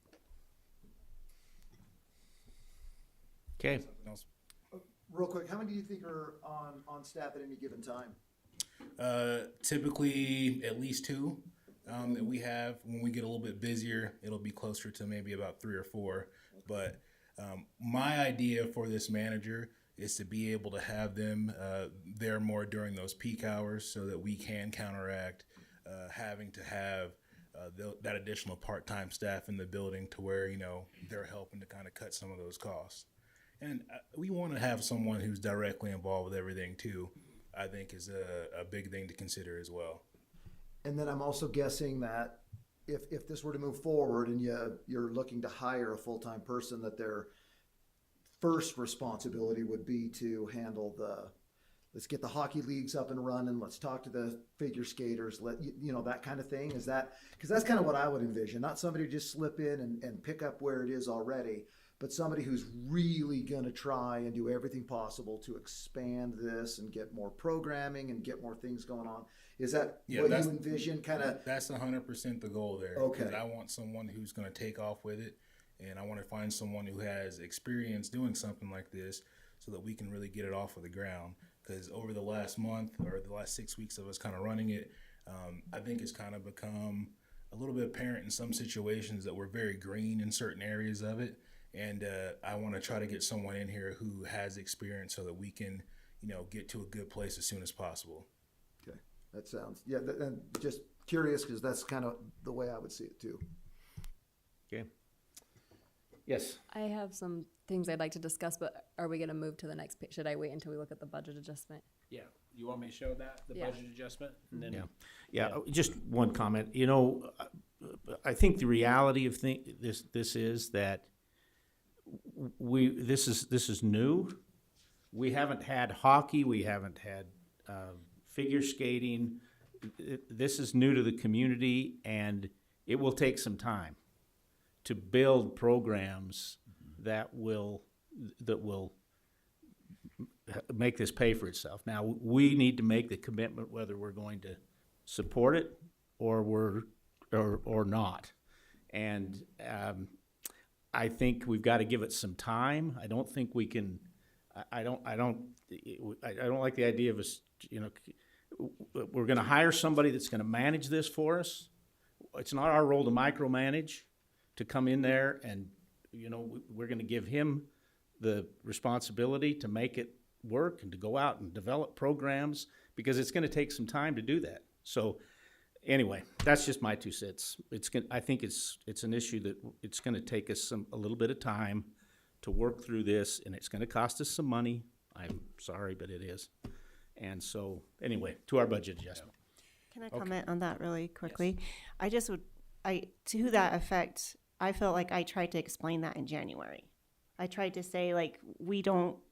S3: Okay.
S14: Something else?
S5: Real quick, how many do you think are on staff at any given time?
S14: Typically at least 2 that we have. When we get a little bit busier, it'll be closer to maybe about 3 or 4. But my idea for this manager is to be able to have them there more during those peak hours so that we can counteract having to have that additional part-time staff in the building to where, you know, they're helping to kind of cut some of those costs. And we want to have someone who's directly involved with everything too, I think is a big thing to consider as well.
S5: And then I'm also guessing that if this were to move forward and you're looking to hire a full-time person, that their first responsibility would be to handle let's get the hockey leagues up and running, let's talk to the figure skaters, that kind of thing. Is that, because that's kind of what I would envision, not somebody to just slip in and pick up where it is already, but somebody who's really going to try and do everything possible to expand this and get more programming and get more things going on. Is that what you envision?
S14: That's 100% the goal there.
S5: Okay.
S14: I want someone who's going to take off with it, and I want to find someone who has experience doing something like this so that we can really get it off of the ground. Because over the last month or the last 6 weeks of us kind of running it, I think it's kind of become a little bit apparent in some situations that we're very green in certain areas of it. And I want to try to get someone in here who has experience so that we can, get to a good place as soon as possible.
S5: Okay, that sounds, and just curious because that's kind of the way I would see it too.
S3: Okay. Yes.
S9: I have some things I'd like to discuss, but are we going to move to the next page? Should I wait until we look at the budget adjustment?
S12: Yeah, you want me to show that, the budget adjustment? And then
S3: Yeah, just one comment. I think the reality of this is that this is new. We haven't had hockey. We haven't had figure skating. This is new to the community, and it will take some time to build programs that will make this pay for itself. Now, we need to make the commitment whether we're going to support it or not. And I think we've got to give it some time. I don't think we can. I don't like the idea of us. We're going to hire somebody that's going to manage this for us. It's not our role to micromanage, to come in there and we're going to give him the responsibility to make it work and to go out and develop programs, because it's going to take some time to do that. So anyway, that's just my 2 cents. I think it's an issue that it's going to take us a little bit of time to work through this, and it's going to cost us some money. I'm sorry, but it is. And so anyway, to our budget adjustment.
S6: Can I comment on that really quickly? Yes. To that effect, I felt like I tried to explain that in January. I tried to say,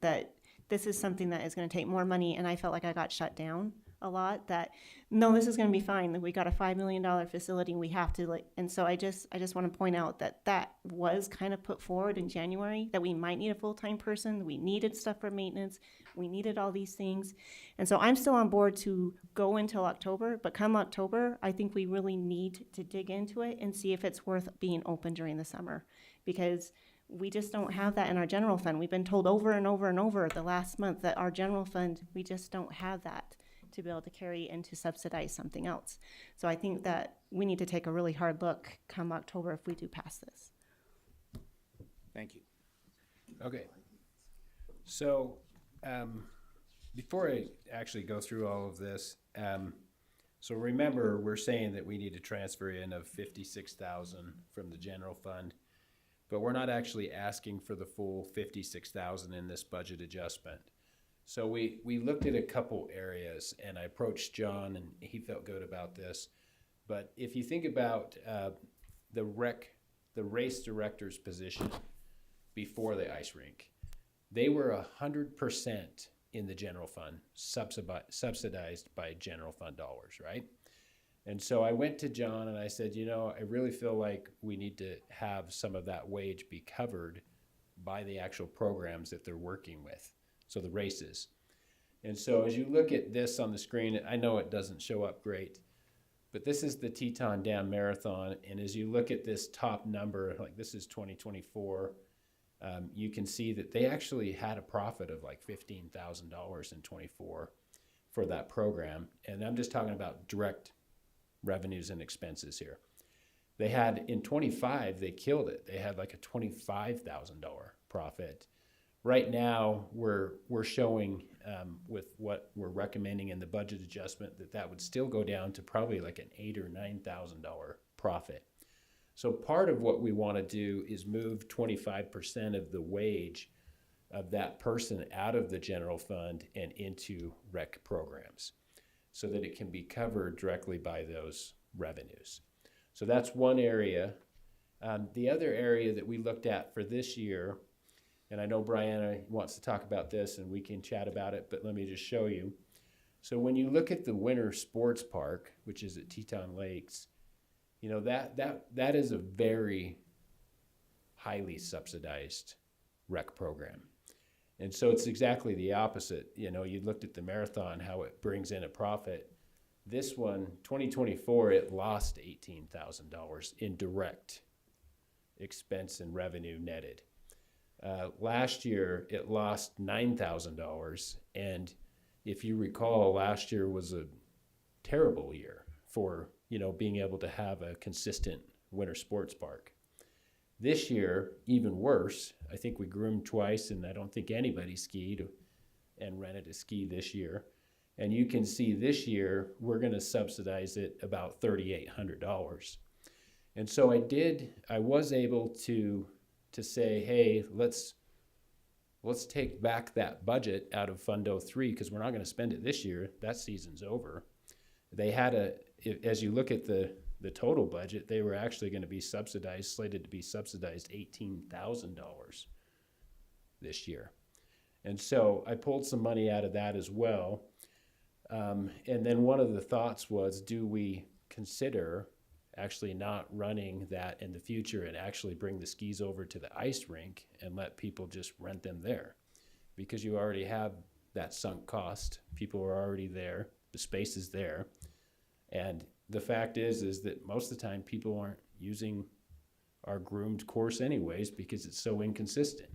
S6: that this is something that is going to take more money, and I felt like I got shut down a lot, that no, this is going to be fine. We got a $5 million facility, and we have to, and so I just want to point out that was kind of put forward in January, that we might need a full-time person, we needed stuff for maintenance, we needed all these things. And so I'm still on board to go until October, but come October, I think we really need to dig into it and see if it's worth being open during the summer, because we just don't have that in our general fund. We've been told over and over and over the last month that our general fund, we just don't have that to be able to carry and to subsidize something else. So I think that we need to take a really hard look come October if we do pass this.
S3: Thank you.
S12: Okay. So before I actually go through all of this, so remember, we're saying that we need to transfer in of $56,000 from the general fund. but we're not actually asking for the full 56,000 in this budget adjustment. So we looked at a couple areas, and I approached John, and he felt good about this. But if you think about the race director's position before the ice rink, they were 100% in the general fund, subsidized by general fund dollars, right? And so I went to John and I said, you know, I really feel like we need to have some of that wage be covered by the actual programs that they're working with, so the races. And so as you look at this on the screen, I know it doesn't show up great, but this is the Teton Dam Marathon. And as you look at this top number, like this is 2024, you can see that they actually had a profit of like $15,000 in 24 for that program. And I'm just talking about direct revenues and expenses here. They had in 25, they killed it. They had like a $25,000 profit. Right now, we're showing with what we're recommending in the budget adjustment that would still go down to probably like an $8,000 or $9,000 profit. So part of what we want to do is move 25% of the wage of that person out of the general fund and into rec programs, so that it can be covered directly by those revenues. So that's one area. The other area that we looked at for this year, and I know Brianna wants to talk about this and we can chat about it, but let me just show you. So when you look at the winter sports park, which is at Teton Lakes, you know, that is a very highly subsidized rec program. And so it's exactly the opposite. You know, you looked at the marathon, how it brings in a profit. This one, 2024, it lost $18,000 in direct expense and revenue netted. Last year, it lost $9,000. And if you recall, last year was a terrible year for, you know, being able to have a consistent winter sports park. This year, even worse. I think we groomed twice, and I don't think anybody skied and rented a ski this year. And you can see this year, we're going to subsidize it about $3,800. And so I was able to say, hey, let's take back that budget out of Fund 03, because we're not going to spend it this year. That season's over. They had as you look at the total budget, they were actually going to be slated to be subsidized $18,000 this year. And so I pulled some money out of that as well. And then one of the thoughts was, do we consider actually not running that in the future and actually bring the skis over to the ice rink and let people just rent them there? Because you already have that sunk cost. People are already there. The space is there. And the fact is that most of the time people aren't using our groomed course anyways because it's so inconsistent.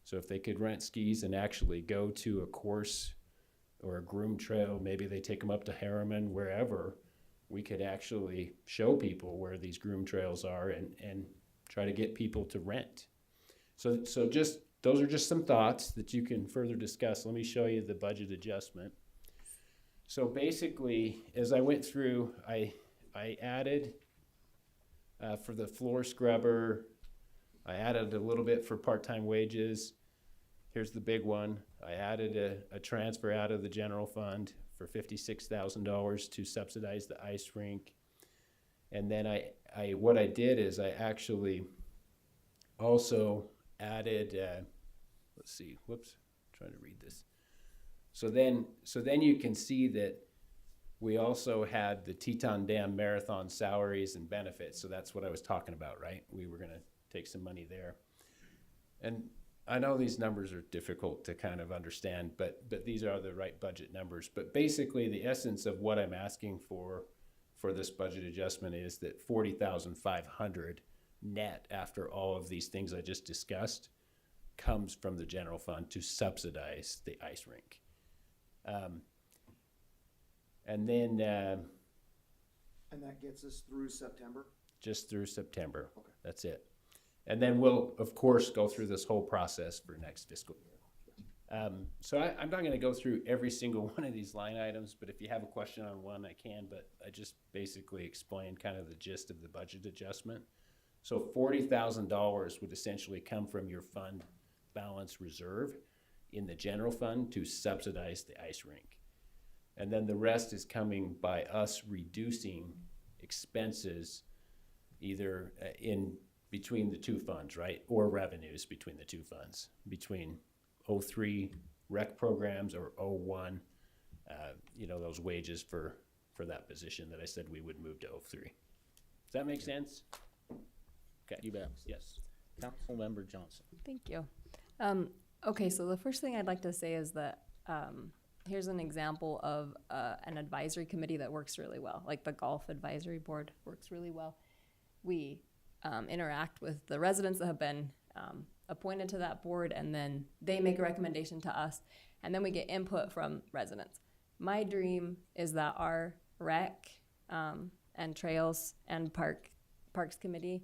S12: So if they could rent skis and actually go to a course or a groomed trail, maybe they take them up to Harriman, wherever, we could actually show people where these groomed trails are and try to get people to rent. So just those are just some thoughts that you can further discuss. Let me show you the budget adjustment. So basically, as I went through, I added for the floor scrubber, I added a little bit for part-time wages. Here's the big one. I added a transfer out of the general fund for $56,000 to subsidize the ice rink. And then what I did is I actually also added, let's see, whoops, I'm trying to read this. So then you can see that we also had the Teton Dam Marathon salaries and benefits. So that's what I was talking about, right? We were going to take some money there. And I know these numbers are difficult to kind of understand, but these are the right budget numbers. But basically, the essence of what I'm asking for this budget adjustment is that $40,500 net after all of these things I just discussed comes from the general fund to subsidize the ice rink. And then
S5: And that gets us through September?
S12: just through September.
S5: Okay.
S12: That's it. And then we'll, of course, go through this whole process for next fiscal year. So I'm not going to go through every single one of these line items, but if you have a question on one, I can. But I just basically explained kind of the gist of the budget adjustment. So $40,000 would essentially come from your fund balance reserve in the general fund to subsidize the ice rink. And then the rest is coming by us reducing expenses either in between the two funds, right? Or revenues between the two funds, between 03 rec programs or 01, those wages for that position that I said we would move to 03. Does that make sense? Okay.
S10: You bet.
S12: Yes.
S10: Councilmember Johnson.
S9: Thank you. Okay, so the first thing I'd like to say is that here's an example of an advisory committee that works really well. Like the Golf Advisory Board works really well. We interact with the residents that have been appointed to that board, and then they make a recommendation to us, and then we get input from residents. My dream is that our rec and trails and parks committee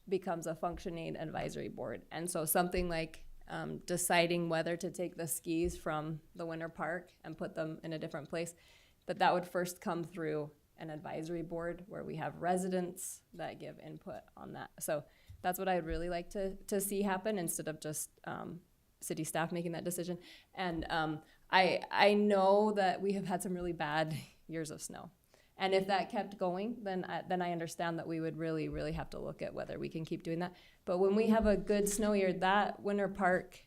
S9: becomes a functioning advisory board. And so something like deciding whether to take the skis from the winter park and put them in a different place, but that would first come through an advisory board where we have residents that give input on that. So that's what I'd really like to see happen instead of just city staff making that decision. And I know that we have had some really bad years of snow. And if that kept going, then I understand that we would really, really have to look at whether we can keep doing that. But when we have a good snow year, that winter park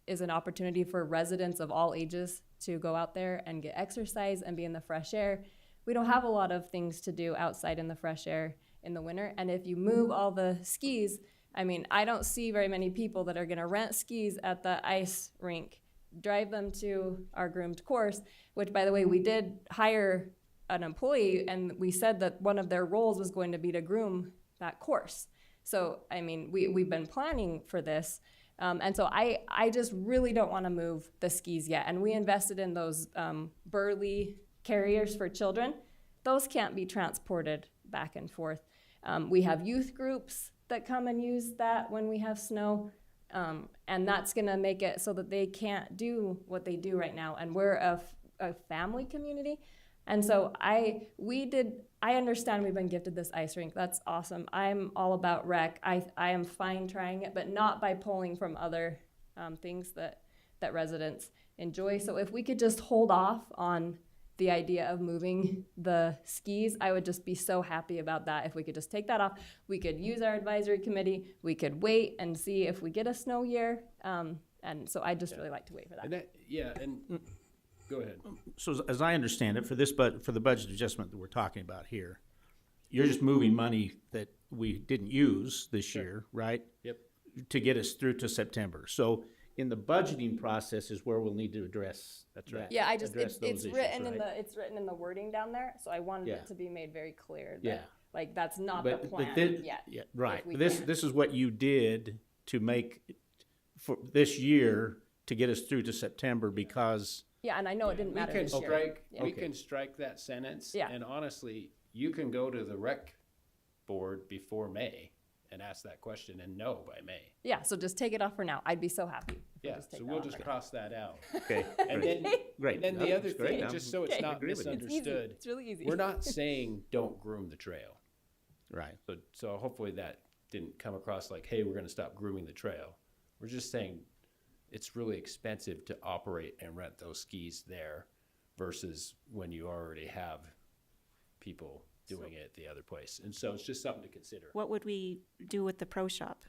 S9: is an opportunity for residents of all ages to go out there and get exercise and be in the fresh air. We don't have a lot of things to do outside in the fresh air in the winter. And if you move all the skis, I mean, I don't see very many people that are gonna rent skis at the ice rink, drive them to our groomed course, which, by the way, we did hire an employee, and we said that one of their roles was going to be to groom that course. So, I mean, we've been planning for this. And so I just really don't want to move the skis yet. And we invested in those burly carriers for children. Those can't be transported back and forth. We have youth groups that come and use that when we have snow. And that's going to make it so that they can't do what they do right now. And we're a family community. And so I understand we've been gifted this ice rink. That's awesome. I'm all about rec. I am fine trying it, but not by pulling from other things that residents enjoy. So if we could just hold off on the idea of moving the skis, I would just be so happy about that. If we could just take that off, we could use our advisory committee. We could wait and see if we get a snow year. And so I just really like to wait for that.
S12: Go ahead.
S3: So as I understand it, for the budget adjustment that we're talking about here, you're just moving money that we didn't use this year, right?
S12: Yep.
S3: To get us through to September. So in the budgeting process is where we'll need to address. That's right.
S9: Yeah,
S3: it's
S9: written in the wording down there, so I wanted it to be made very clear that like that's not the plan yet.
S3: Yeah, right. This is what you did to make for this year to get us through to September because.
S9: Yeah, and I know it didn't matter this year.
S12: We can strike that sentence.
S9: Yeah.
S12: And honestly, you can go to the rec board before May and ask that question and know by May.
S9: Yeah, so just take it off for now. I'd be so happy.
S12: Yeah, so we'll just cross that out.
S3: Okay.
S12: And
S3: great.
S12: then the other thing, just so it's not misunderstood.
S9: It's really easy.
S12: We're not saying don't groom the trail.
S3: Right.
S12: So hopefully that didn't come across like, hey, we're going to stop grooming the trail. We're just saying it's really expensive to operate and rent those skis there versus when you already have people doing it at the other place. And so it's just something to consider.
S6: What would we do with the pro shop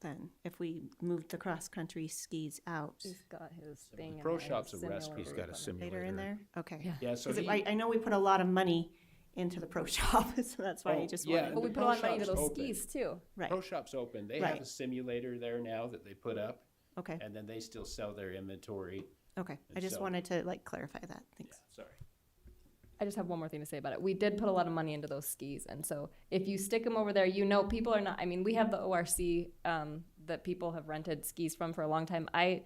S6: then if we moved the cross-country skis out?
S9: He's got his thing.
S12: Pro shop's a restaurant.
S3: He's got a simulator
S6: In there? Okay.
S12: Yeah, so
S6: I know we put a lot of money into the pro shop, so that's why I just wanted.
S9: But we put a lot of money into those skis too.
S6: Right.
S12: Pro shop's open. They have a simulator there now that they put up.
S6: Okay.
S12: And then they still sell their inventory.
S6: Okay. I just wanted to clarify that. Thanks.
S12: Yeah, sorry.
S9: I just have one more thing to say about it. We did put a lot of money into those skis. And so if you stick them over there, people are not, I mean, we have the ORC that people have rented skis from for a long time. I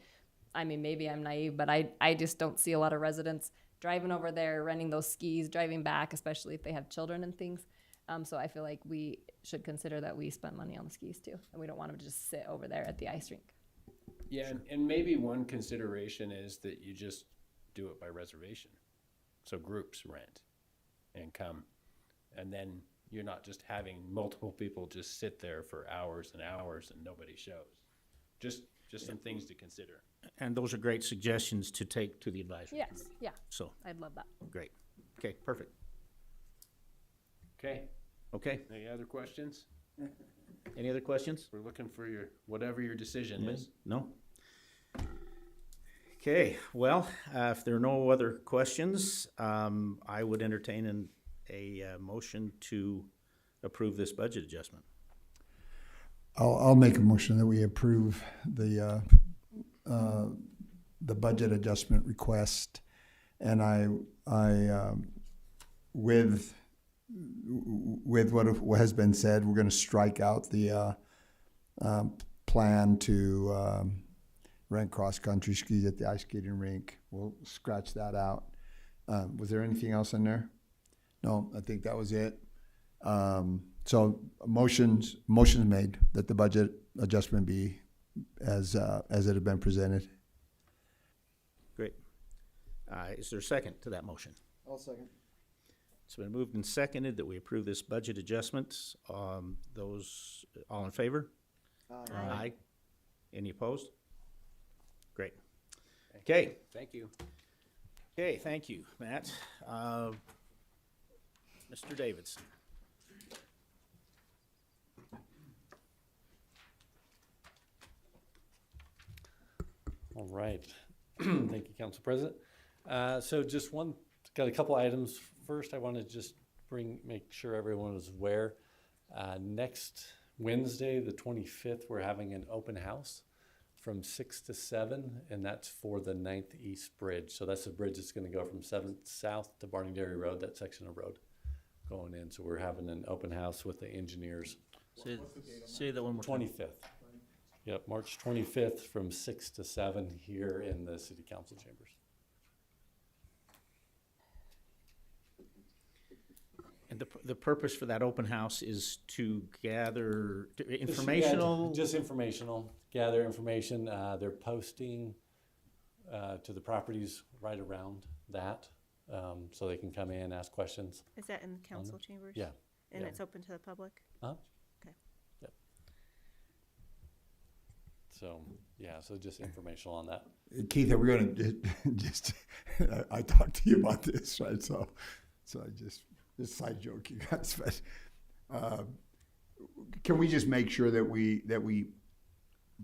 S9: mean, maybe I'm naive, but I just don't see a lot of residents driving over there, renting those skis, driving back, especially if they have children and things. So I feel like we should consider that we spent money on the skis too. And we don't want them to just sit over there at the ice rink.
S12: Yeah, and maybe one consideration is that you just do it by reservation. So groups rent and come. And then you're not just having multiple people just sit there for hours and hours and nobody shows. Just some things to consider.
S3: And those are great suggestions to take to the advisory.
S9: Yes, yeah,
S3: So,
S9: I'd love that.
S3: great. Okay, perfect.
S12: Okay,
S3: Okay,
S12: any other questions?
S3: any other questions?
S12: We're looking for whatever your decision is.
S3: No? Okay, well, if there are no other questions, I would entertain a motion to approve this budget adjustment.
S4: I'll make a motion that we approve the budget adjustment request, and with what has been said, we're going to strike out the plan to rent cross-country skis at the ice skating rink. We'll scratch that out. Was there anything else in there? No, I think that was it. So motions made that the budget adjustment be as it had been presented.
S3: Great. Is there a second to that motion?
S5: I'll second.
S3: It's been moved and seconded that we approve this budget adjustment. Those, all in favor? Aye. Any opposed? Great. Okay.
S12: Thank you.
S3: Okay, thank you, Matt. Mr. Davidson.
S15: All right. Thank you, Council President. So just got a couple items. First, I want to just make sure everyone is aware. Next Wednesday, the 25th, we're having an open house from 6 to 7, and that's for the 9th East Bridge. So that's the bridge that's going to go from 7th South to Barney Dairy Road, that section of road going in. So we're having an open house with the engineers.
S10: Say that one more time.
S15: 25th. Yep, March 25th from 6 to 7 here in the City Council chambers.
S3: And the purpose for that open house is to gather informational?
S15: Just informational, gather information. They're posting to the properties right around that, so they can come in, ask questions.
S6: Is that in the council chambers?
S15: Yeah.
S6: And
S15: yeah.
S6: it's open to the public?
S15: Huh?
S6: Okay.
S15: Yep. So, yeah, so just informational on that.
S4: Keith, are we going to just? I talked to you about this, right? So I just side joke, you guys, but can we just make sure that we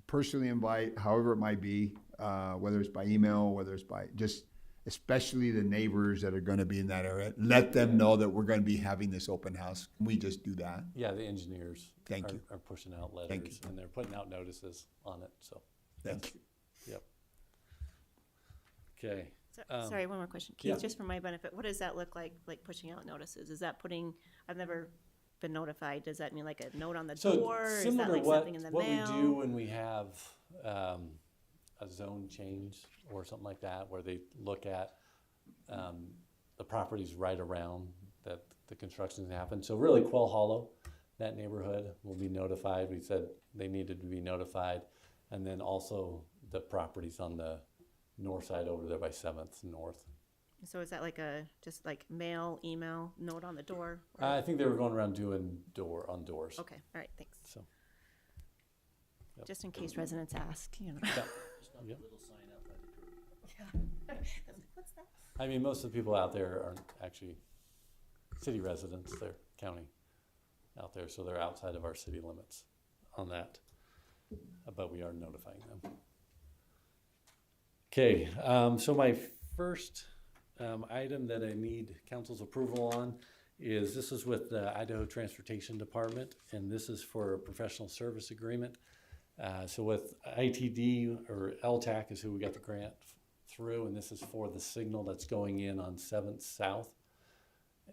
S4: personally invite, however it might be, whether it's by email, whether it's by just, especially the neighbors that are going to be in that area, let them know that we're going to be having this open house. Can we just do that?
S15: Yeah, the engineers
S4: Thank you.
S15: are pushing out letters,
S4: Thank you.
S15: and they're putting out notices on it, so.
S4: Thank you.
S15: Yep. Okay.
S6: Sorry, one more question. Keith,
S15: yeah.
S6: just for my benefit, what does that look like pushing out notices? Is that I've never been notified. Does that mean like a note on the door? Is
S15: Similar
S6: that like
S15: to
S6: something in the
S15: what
S6: mail?
S15: we do when we have a zone change or something like that, where they look at the properties right around that the construction happened. So really Quail Hollow, that neighborhood will be notified. We said they needed to be notified. And then also the properties on the north side over there by 7th North.
S6: So is that like just like mail, email, note on the door?
S15: I think they were going around doing doors.
S6: Okay, all right, thanks.
S15: So. Yep.
S6: Just in case residents ask, you know.
S15: Yeah. Yep.
S6: What's that?
S15: I mean, most of the people out there aren't actually city residents, they're county out there, so they're outside of our city limits on that, but we are notifying them. Okay, so my first item that I need council's approval on is this is with the Idaho Transportation Department, and this is for a professional service agreement. So with ITD, or LTAC is who we got the grant through, and this is for the signal that's going in on 7th South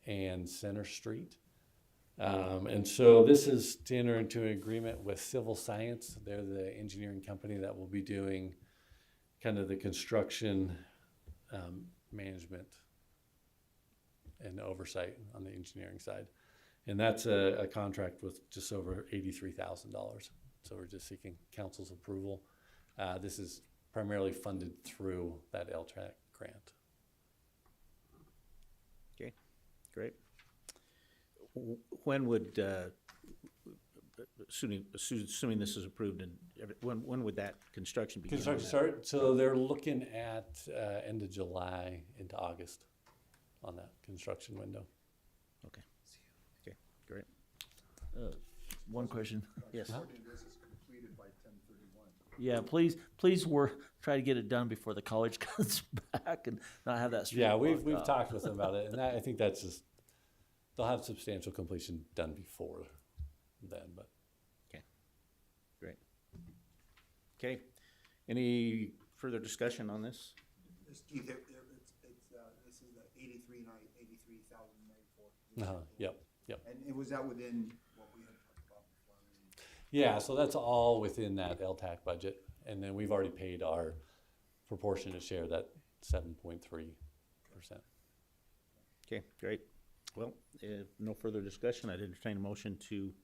S15: and Center Street. And so this is to enter into an agreement with Civil Science. They're the engineering company that will be doing kind of the construction management and oversight on the engineering side. And that's a contract with just over $83,000. So we're just seeking council's approval. This is primarily funded through that LTAC grant.
S3: Okay, great. when would, assuming this is approved, and when would that construction begin?
S15: Construction start, so they're looking at end of July into August on that construction window.
S3: Okay. Okay, great.
S10: One question.
S3: Yes.
S4: This is completed by 10/31.
S10: Yeah, please try to get it done before the college comes back and not have that street
S15: Yeah,
S10: blocked
S15: we've
S10: off.
S15: talked with them about it, and that, I think that's just, they'll have substantial completion done before then, but.
S3: Great. Okay, any further discussion on this?
S5: Steve, this is the 83,094.
S15: Yep.
S5: And was that within what we had talked about before?
S15: Yeah, so that's all within that LTAC budget, and then we've already paid our proportionate share, that 7.3%.
S3: Okay, great. Well, if no further discussion, I'd entertain a motion to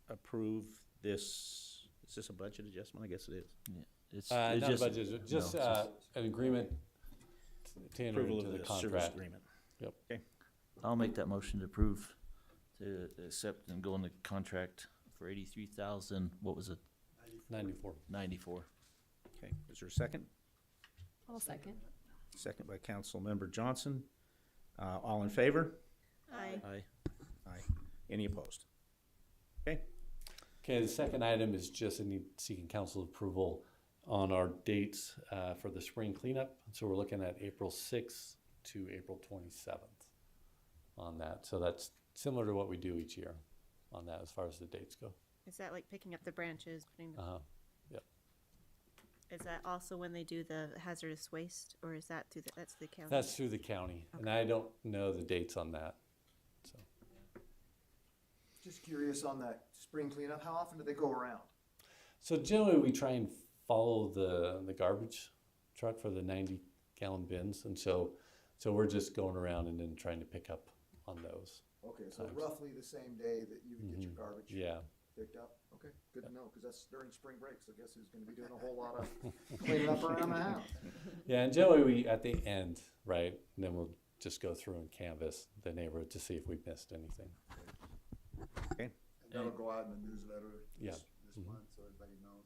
S3: approve this. Is this a budget adjustment? I guess it is.
S10: Yeah, it's
S15: Not a
S10: just
S15: budget, just
S10: no,
S15: an agreement to enter
S3: Approval
S15: into
S3: of
S15: the
S3: the service
S15: contract.
S3: agreement.
S15: Yep.
S3: Okay,
S10: I'll make that motion to approve, to accept and go into contract for 83,000. What was it?
S15: 94.
S10: 94.
S3: okay. Is there a second?
S9: I'll second.
S3: Second by Councilmember Johnson. All in favor?
S6: Aye.
S10: Aye.
S3: Aye. Any opposed? Okay,
S15: Okay, the second item is just seeking council approval on our dates for the spring cleanup. So we're looking at April 6th to April 27th on that. So that's similar to what we do each year on that as far as the dates go.
S6: Is that like picking up the branches, putting,
S15: Yep.
S6: is that also when they do the hazardous waste, or is that through that's the county?
S15: That's through the county, and I don't know the dates on that. So
S5: Just curious on that spring cleanup, how often do they go around?
S15: So generally, we try and follow the garbage truck for the 90-gallon bins, and so we're just going around and then trying to pick up on those.
S5: Okay, so
S15: Times.
S5: roughly the same day that you would get your garbage
S15: Yeah.
S5: picked up? Okay, good to know, because that's during spring break, so guess who's gonna be doing a whole lot of cleaning up around the house?
S15: Yeah, and generally we at the end, right, and then we'll just go through and canvass the neighborhood to see if we've missed anything.
S3: okay.
S4: And that'll go out in the newsletter
S15: Yeah.
S4: this month, so everybody knows.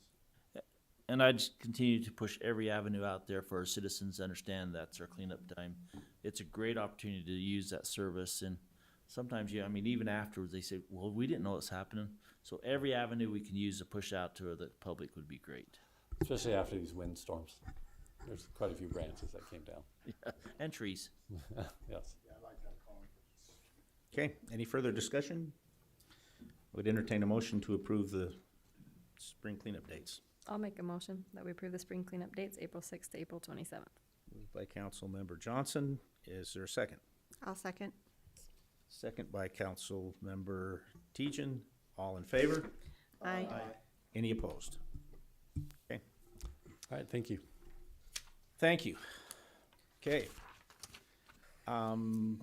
S10: And I just continue to push every avenue out there for our citizens to understand that's our cleanup time. It's a great opportunity to use that service, and sometimes, I mean, even afterwards, they say, well, we didn't know what's happening. So every avenue we can use to push out to the public would be great.
S15: Especially after these windstorms. There's quite a few branches that came down.
S10: Yeah, and trees.
S15: Yes.
S4: Yeah, I like that calling.
S3: Okay, any further discussion? Would entertain a motion to approve the spring cleanup dates.
S9: I'll make a motion that we approve the spring cleanup dates, April 6th to April 27th.
S3: Moved by Councilmember Johnson. Is there a second?
S6: I'll second.
S3: Second by Councilmember Tejan. All in favor?
S6: Aye.
S3: Any opposed? Okay,
S15: All right, thank you.
S3: thank you. Okay. Alan.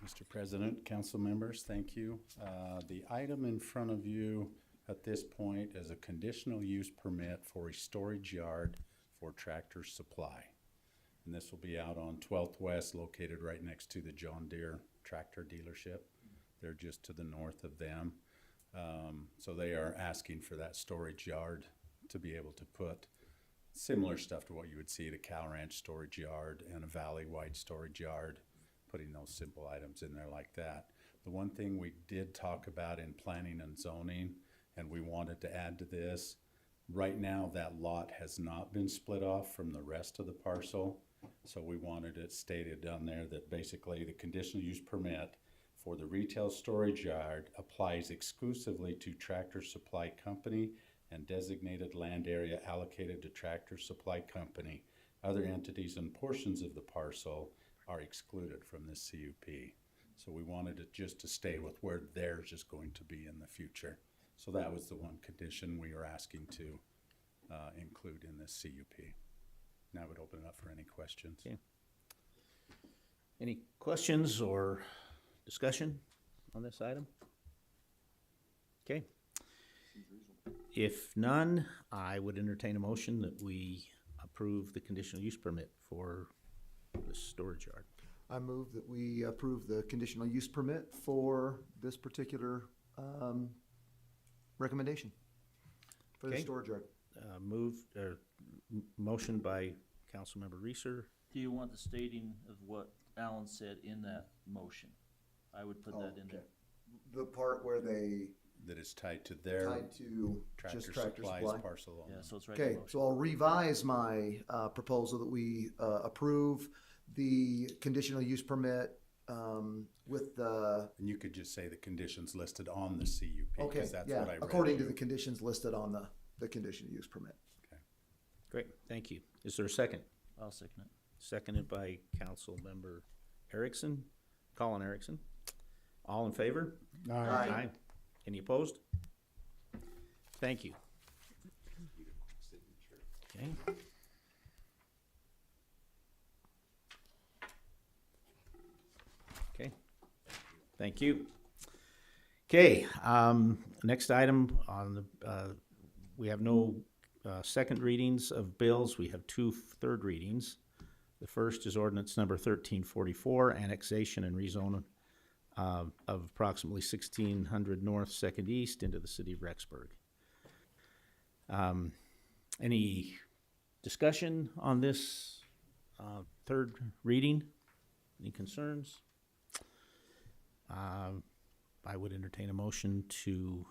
S16: Mr. President, council members, thank you. The item in front of you at this point is a conditional use permit for a storage yard for Tractor Supply. And this will be out on 12th West, located right next to the John Deere tractor dealership. They're just to the north of them. So they are asking for that storage yard to be able to put similar stuff to what you would see at a cow ranch storage yard and a valley-wide storage yard, putting those simple items in there like that. The one thing we did talk about in planning and zoning, and we wanted to add to this, right now that lot has not been split off from the rest of the parcel. So we wanted it stated down there that basically the conditional use permit for the retail storage yard applies exclusively to Tractor Supply Company and designated land area allocated to Tractor Supply Company. Other entities and portions of the parcel are excluded from this CUP. So we wanted it just to stay with where theirs is going to be in the future. So that was the one condition we were asking to include in this CUP. Now I would open it up for any questions.
S3: Okay. Any questions or discussion on this item? Okay. If none, I would entertain a motion that we approve the conditional use permit for the storage yard.
S5: I move that we approve the conditional use permit for this particular recommendation for the
S3: Okay.
S5: storage yard.
S3: Motion by Councilmember Reeser.
S10: Do you want the stating of what Alan said in that motion? I would put that in there.
S5: The part where they
S16: That is tied to their
S5: tied to
S16: Tractor
S5: just Tractor
S16: Supply's
S5: Supply.
S16: parcel owner.
S10: Yeah, so it's right in the
S5: Okay,
S10: motion.
S5: so I'll revise my proposal that we approve the conditional use permit with the,
S16: And you could just say the conditions listed on the CUP,
S5: okay,
S16: because that's
S5: yeah,
S16: what I read.
S5: according to the conditions listed on the conditional use permit.
S3: Great, thank you. Is there a second?
S10: I'll second it.
S3: Seconded by Councilmember Erickson, Colin Erickson. All in favor?
S5: Aye.
S3: Any opposed? Thank you. Okay. Okay, thank you. Okay, next item on the, we have no second readings of bills. We have two third readings. The first is ordinance number 1344, annexation and rezone of approximately 1600 North, 2nd East into the city of Rexburg. Any discussion on this third reading? Any concerns? I would entertain a motion to,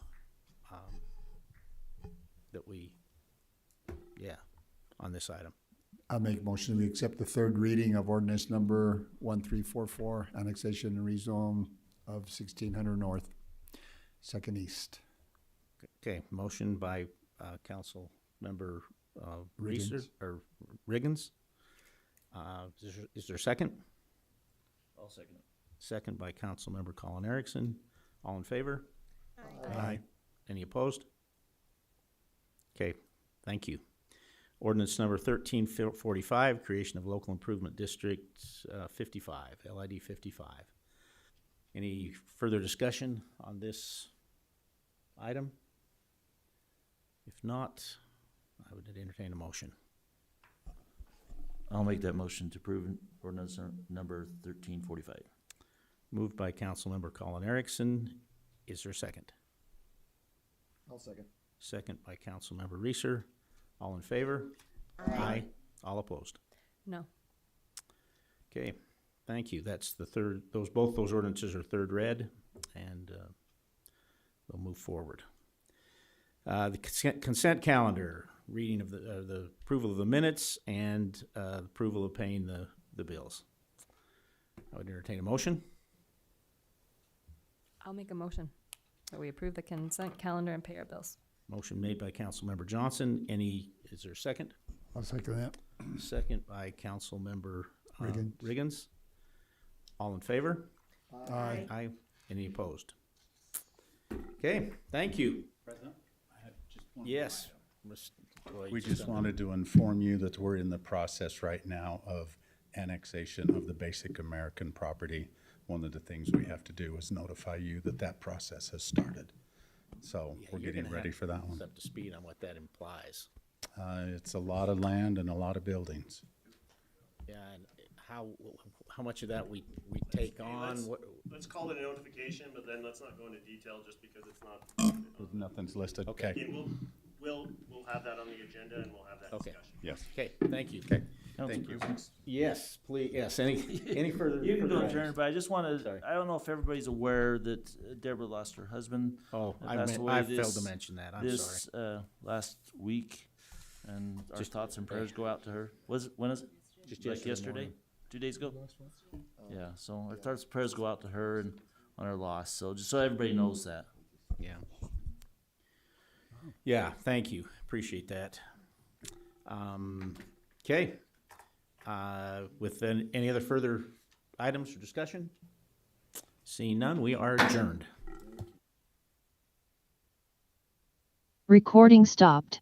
S3: that we, on this item.
S17: I'll make a motion we accept the third reading of ordinance number 1344, annexation and rezone of 1600 North, 2nd East.
S3: Okay, motion by Council Member Reeser,
S17: Riggins.
S3: or Riggins. Is there a second?
S10: I'll second it.
S3: Second by Council Member Colin Erickson. All in favor?
S5: Aye.
S3: Any opposed? Okay, thank you. Ordinance number 1345, creation of local improvement district 55, LID 55. Any further discussion on this item? If not, I would entertain a motion.
S10: I'll make that motion to approve ordinance number 1345.
S3: Moved by Councilmember Colin Erickson. Is there a second?
S5: I'll second.
S3: Second by Councilmember Reeser. All in favor? Aye. All opposed?
S9: No.
S3: Okay, thank you. That's the third, both those ordinances are third read, and they'll move forward. The consent calendar, reading of the approval of the minutes and approval of paying the bills. I would entertain a motion.
S9: I'll make a motion that we approve the consent calendar and pay our bills.
S3: Motion made by Councilmember Johnson. Is there a second?
S17: I'll second that.
S3: Second by Councilmember
S17: Riggins.
S3: Riggins. All in favor?
S17: Aye.
S3: Aye. Any opposed? Okay, thank you.
S16: President, I had just one.
S3: Yes.
S16: We just wanted to inform you that we're in the process right now of annexation of the basic American property. One of the things we have to do is notify you that that process has started. So
S3: Yeah,
S16: we're
S3: you're
S16: getting
S3: gonna
S16: ready
S3: have
S16: for that
S3: to
S16: one.
S3: get up to speed on what that implies.
S16: It's a lot of land and a lot of buildings.
S3: Yeah, and how much of that we take on?
S18: Let's call it a notification, but then let's not go into detail just because it's not.
S16: Nothing's listed.
S3: Okay.
S18: Again, we'll have that on the agenda and we'll have that
S3: Okay.
S18: discussion.
S16: Yes.
S3: Okay, thank you. Okay.
S16: Thank you.
S3: Yes, please, yes, any further?
S10: You can
S3: further
S10: go,
S3: items?
S10: Jared, but I just want
S3: Sorry.
S10: to, I don't know if everybody's aware that Deborah lost her husband.
S3: Oh,
S10: That passed away
S3: I failed
S10: this-
S3: to mention that, I'm
S10: This last week, and our
S3: Just-
S10: thoughts and prayers go out to her. When is it?
S3: Just
S10: Like yesterday?
S3: morning.
S10: 2 days ago? Yeah, so our thoughts and prayers go out to her and on her loss, so just so everybody knows that.
S3: Yeah. Yeah, thank you, appreciate that. Okay. With any other further items or discussion? Seeing none, we are adjourned.
S1: Recording stopped.